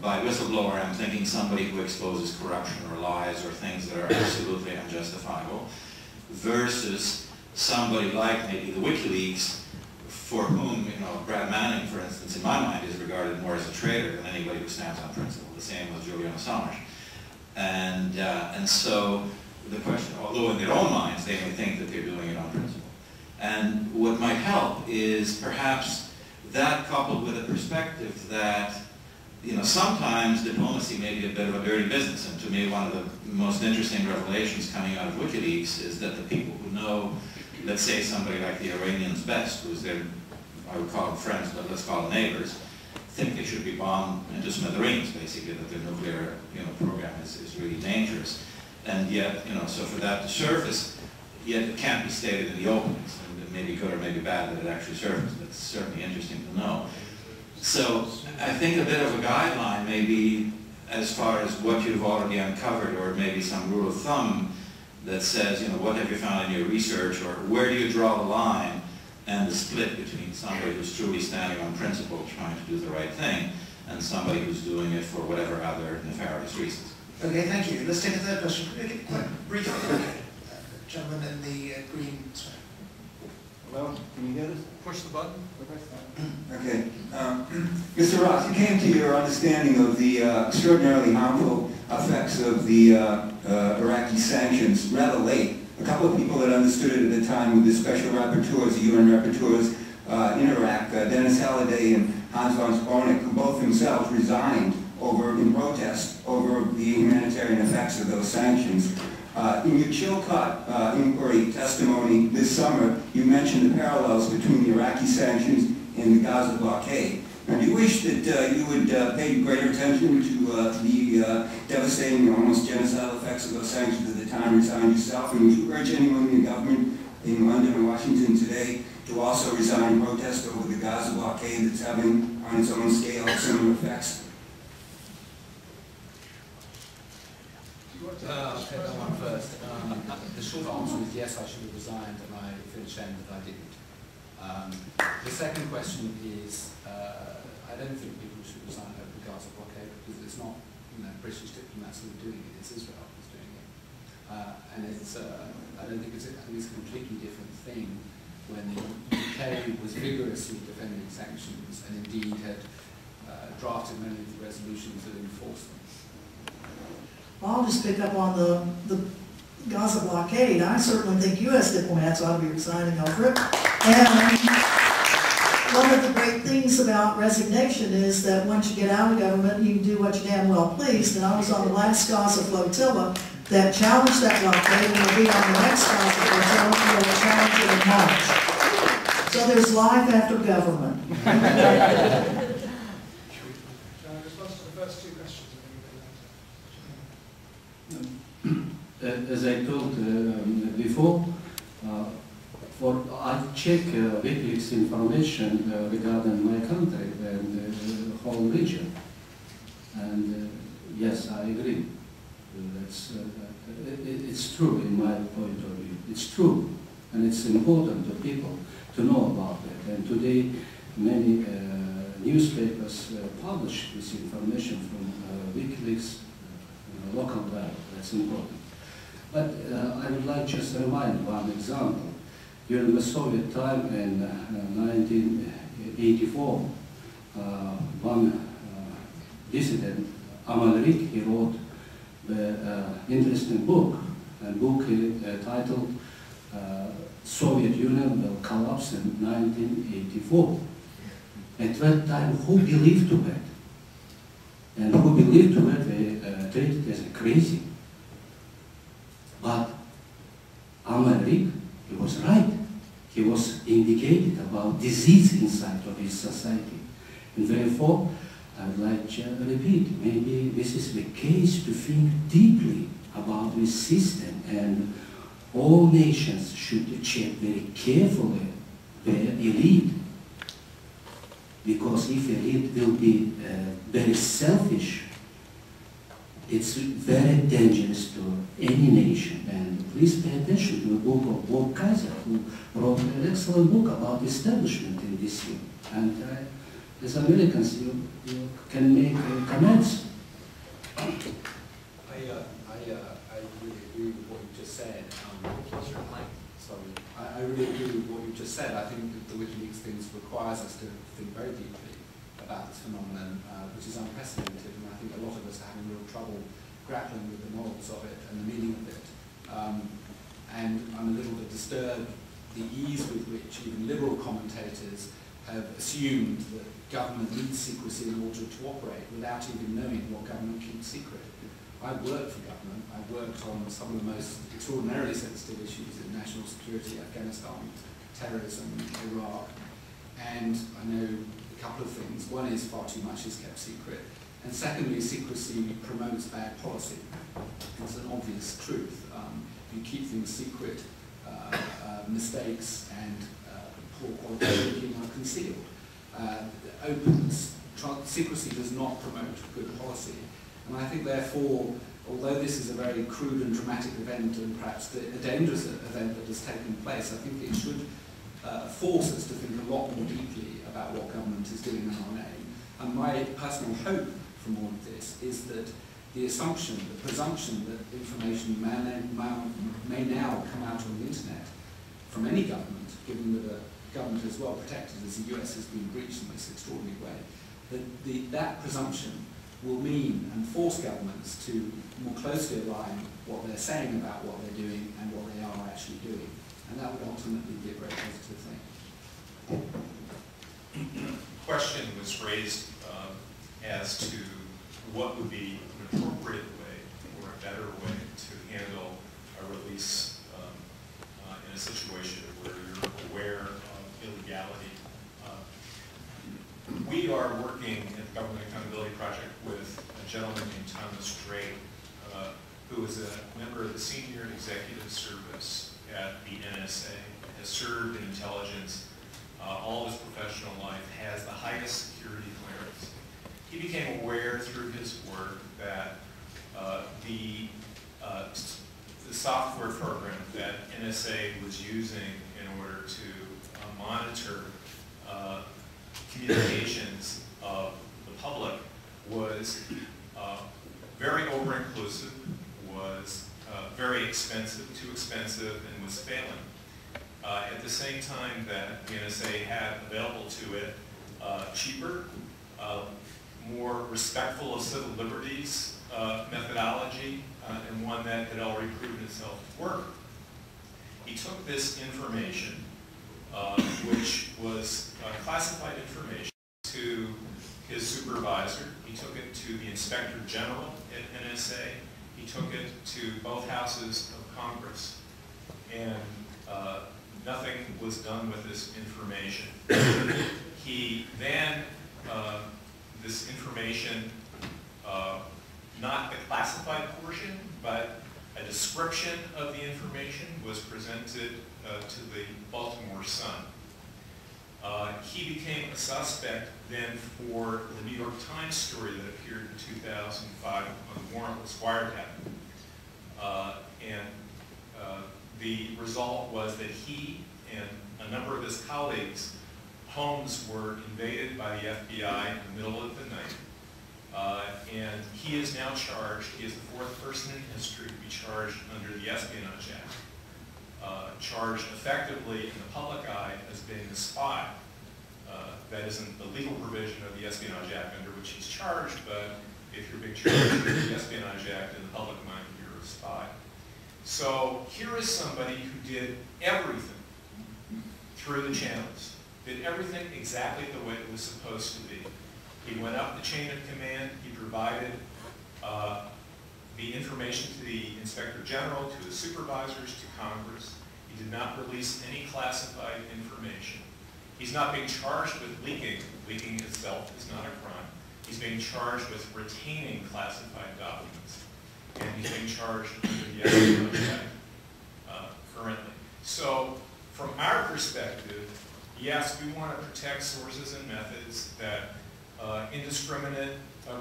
by whistleblower, I'm thinking somebody who exposes corruption or lies or things that are absolutely unjustifiable, versus somebody like maybe the WikiLeaks, for whom, you know, Brad Manning, for instance, in my mind, is regarded more as a traitor than anybody who stands on principle. The same with Julian Assange. And so the question, although in their own minds they may think that they're doing it on principle. And what might help is perhaps that coupled with a perspective that, you know, sometimes diplomacy may be a bit of a dirty business. And to me, one of the most interesting revelations coming out of WikiLeaks is that the people who know, let's say somebody like the Iranians best, who's their, I would call them friends, but let's call them neighbors, think they should be bombed into smithereens, basically, that their nuclear, you know, program is really dangerous. And yet, you know, so for that to surface, yet it can't be stated in the open. It may be good or may be bad that it actually surfaced, but it's certainly interesting to know. So I think a bit of a guideline may be as far as what you've already uncovered, or maybe some rule of thumb that says, you know, what have you found in your research, or where do you draw the line and the split between somebody who's truly standing on principle, trying to do the right thing, and somebody who's doing it for whatever other nefarious reasons. Okay, thank you. Let's take a third question. Quite briefly. Okay. Gentleman in the green sweater. Hello, can you hear this? Push the button. Okay. Mr. Ross, you came to your understanding of the extraordinarily harmful effects of the Iraqi sanctions rather late. A couple of people that understood it at the time were the special rapporteurs, the UN rapporteurs in Iraq, Dennis Halliday and Hans von Sponek, who both themselves resigned in protest over the humanitarian effects of those sanctions. In your Chilcot inquiry testimony this summer, you mentioned the parallels between the Iraqi sanctions and the Gaza blockade. And do you wish that you would pay greater attention to the devastating, almost genocidal effects of those sanctions at the time you resigned yourself? And would you urge anyone in the government in London or Washington today to also resign in protest over the Gaza blockade that's having, on its own scale, similar effects? I'll take that one first. The short answer is yes, I should have resigned, and I feel ashamed that I didn't. The second question is, I don't think people should resign over the Gaza blockade, because it's not, British diplomats who are doing it, it's Israel who's doing it. And it's, I don't think it's, I think it's a completely different thing when the UK was vigorously defending sanctions and indeed had drafted many of the resolutions that enforced them. I'll just pick up on the Gaza blockade. I certainly think U.S. diplomats ought to be resigning over it. And one of the great things about resignation is that once you get out of government, you can do what you damn well please. And I was on the last Gaza flotilla that challenged that blockade, and will be on the next Gaza flotilla that will challenge it in March. So there's life after government. As I told before, I check WikiLeaks information regarding my country and the whole region. And yes, I agree. It's true in my point of view. It's true, and it's important to people to know about it. And today, many newspapers publish this information from WikiLeaks local level. That's important. But I would like just to remind one example. During the Soviet time in 1984, one dissident, Amalrik, he wrote the interesting book, a book titled Soviet Union Will Collapse in 1984. At that time, who believed to it? And who believed to it, they treated as crazy. But Amalrik, he was right. He was indicated about disease inside of his society. And therefore, I would like to repeat, maybe this is the case to think deeply about this system, and all nations should check very carefully their elite. Because if elite will be very selfish, it's very dangerous to any nation. And please pay attention to the book of Bob Kaiser, who wrote an excellent book about establishment in this field. And as Americans, you can make comments. I really agree with what you just said. Sorry. I really agree with what you just said. I think that the WikiLeaks things requires us to think very deeply about this phenomenon, which is unprecedented, and I think a lot of us are having real trouble grappling with the morals of it and the meaning of it. And I'm a little bit disturbed the ease with which even liberal commentators have assumed that government needs secrecy in order to operate without even knowing what government keeps secret. I worked for government. I worked on some of the most extraordinarily sensitive issues in national security, Afghanistan, terrorism, Iraq, and I know a couple of things. One is far too much is kept secret, and secondly, secrecy promotes bad policy. It's an obvious truth. If you keep things secret, mistakes and poor quality thinking are concealed. Openness, secrecy does not promote good policy. And I think therefore, although this is a very crude and dramatic event and perhaps a dangerous event that has taken place, I think it should force us to think a lot more deeply about what government is doing in our name. And my personal hope from all of this is that the assumption, the presumption that information may now come out on the internet from any government, given that a government is well protected as the US has been breached in this extraordinary way, that that presumption will mean and force governments to more closely align what they're saying about what they're doing and what they are actually doing. And that would ultimately be a very positive thing. Question was raised as to what would be an appropriate way or a better way to handle a release in a situation where you're aware of illegality. We are working at the Government Accountability Project with a gentleman named Thomas Wright, who is a member of the Senior Executive Service at the NSA, has served in intelligence all his professional life, has the highest security clearance. He became aware through his work that the software program that NSA was using in order to monitor communications of the public was very over-inclusive, was very expensive, too expensive, and was failing. At the same time that the NSA had available to it cheaper, more respectful of civil liberties methodology, and one that had already proven itself to work. He took this information, which was classified information, to his supervisor. He took it to the Inspector General at NSA. He took it to both houses of Congress. And nothing was done with this information. He then, this information, not the classified portion, but a description of the information was presented to the Baltimore Sun. He became a suspect then for the New York Times story that appeared in 2005 on the warrantless wiretap. The result was that he and a number of his colleagues' homes were invaded by the FBI in the middle of the night. And he is now charged, he is the fourth person in history to be charged under the Espionage Act, charged effectively in the public eye as being a spy. That isn't the legal provision of the Espionage Act under which he's charged, but if you're being charged under the Espionage Act in the public mind, you're a spy. So here is somebody who did everything through the channels, did everything exactly the way it was supposed to be. He went up the chain of command, he provided the information to the Inspector General, to his supervisors, to Congress. He did not release any classified information. He's not being charged with leaking. Leaking itself is not a crime. He's being charged with retaining classified documents. And he's being charged under the Espionage Act currently. So from our perspective, yes, we want to protect sources and methods. That indiscriminate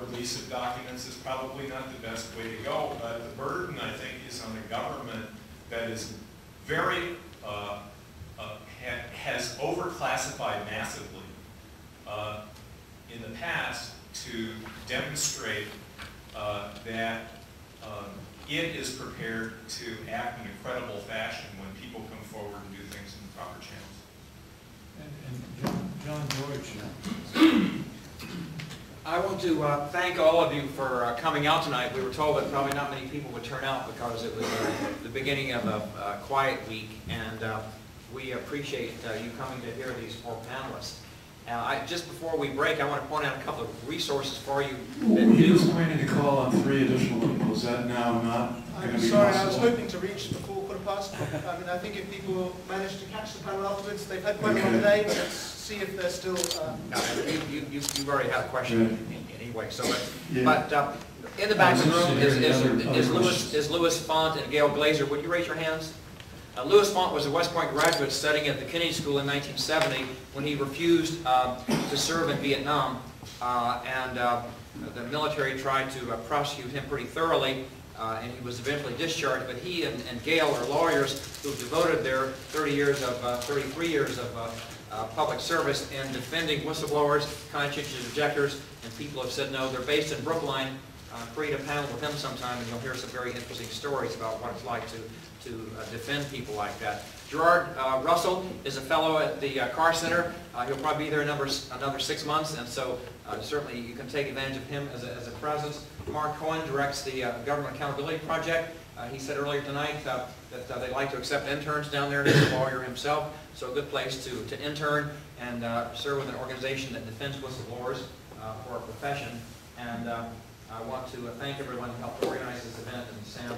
release of documents is probably not the best way to go, but the burden, I think, is on a government that is very, has overclassified massively in the past to demonstrate that it is prepared to act in a credible fashion when people come forward and do things in the proper channels. And John George. I want to thank all of you for coming out tonight. We were told that probably not many people would turn out because it was the beginning of a quiet week, and we appreciate you coming to hear these four panelists. Just before we break, I want to point out a couple of resources for you. He was planning to call on 3 additional people. Is that now not going to be sorry, possible? I was hoping to reach before 1:15. I mean, I think if people manage to catch the panel afterwards, they've had quite a long day, but let's see if they're still... You've already had a question anyway. So, but in the back of the room is Louis Font and Gail Glazer. Would you raise your hands? Louis Font was a West Point graduate studying at the Kennedy School in 1970 when he refused to serve in Vietnam, and the military tried to prosecute him pretty thoroughly, and he was eventually discharged. But he and Gail are lawyers who devoted their 33 years of public service in defending whistleblowers, conscientious objectors, and people have said no. They're based in Brookline, create a panel with him sometime, and you'll hear some very interesting stories about what it's like to defend people like that. Gerard Russell is a fellow at the Carr Center. He'll probably be there another 6 months, and so certainly you can take advantage of him as a presence. Mark Cohen directs the Government Accountability Project. He said earlier tonight that they like to accept interns down there. He's a lawyer himself, so a good place to intern and serve with an organization that defends whistleblowers for our profession. And I want to thank everyone who helped organize this event, and Sam,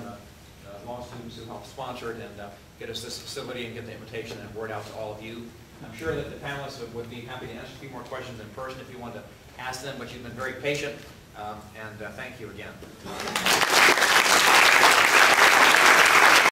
the law students who helped sponsor it and get us this facility and get the invitation and word out to all of you. I'm sure that the panelists would be happy to answer a few more questions in person if you want to ask them, but you've been very patient, and thank you again.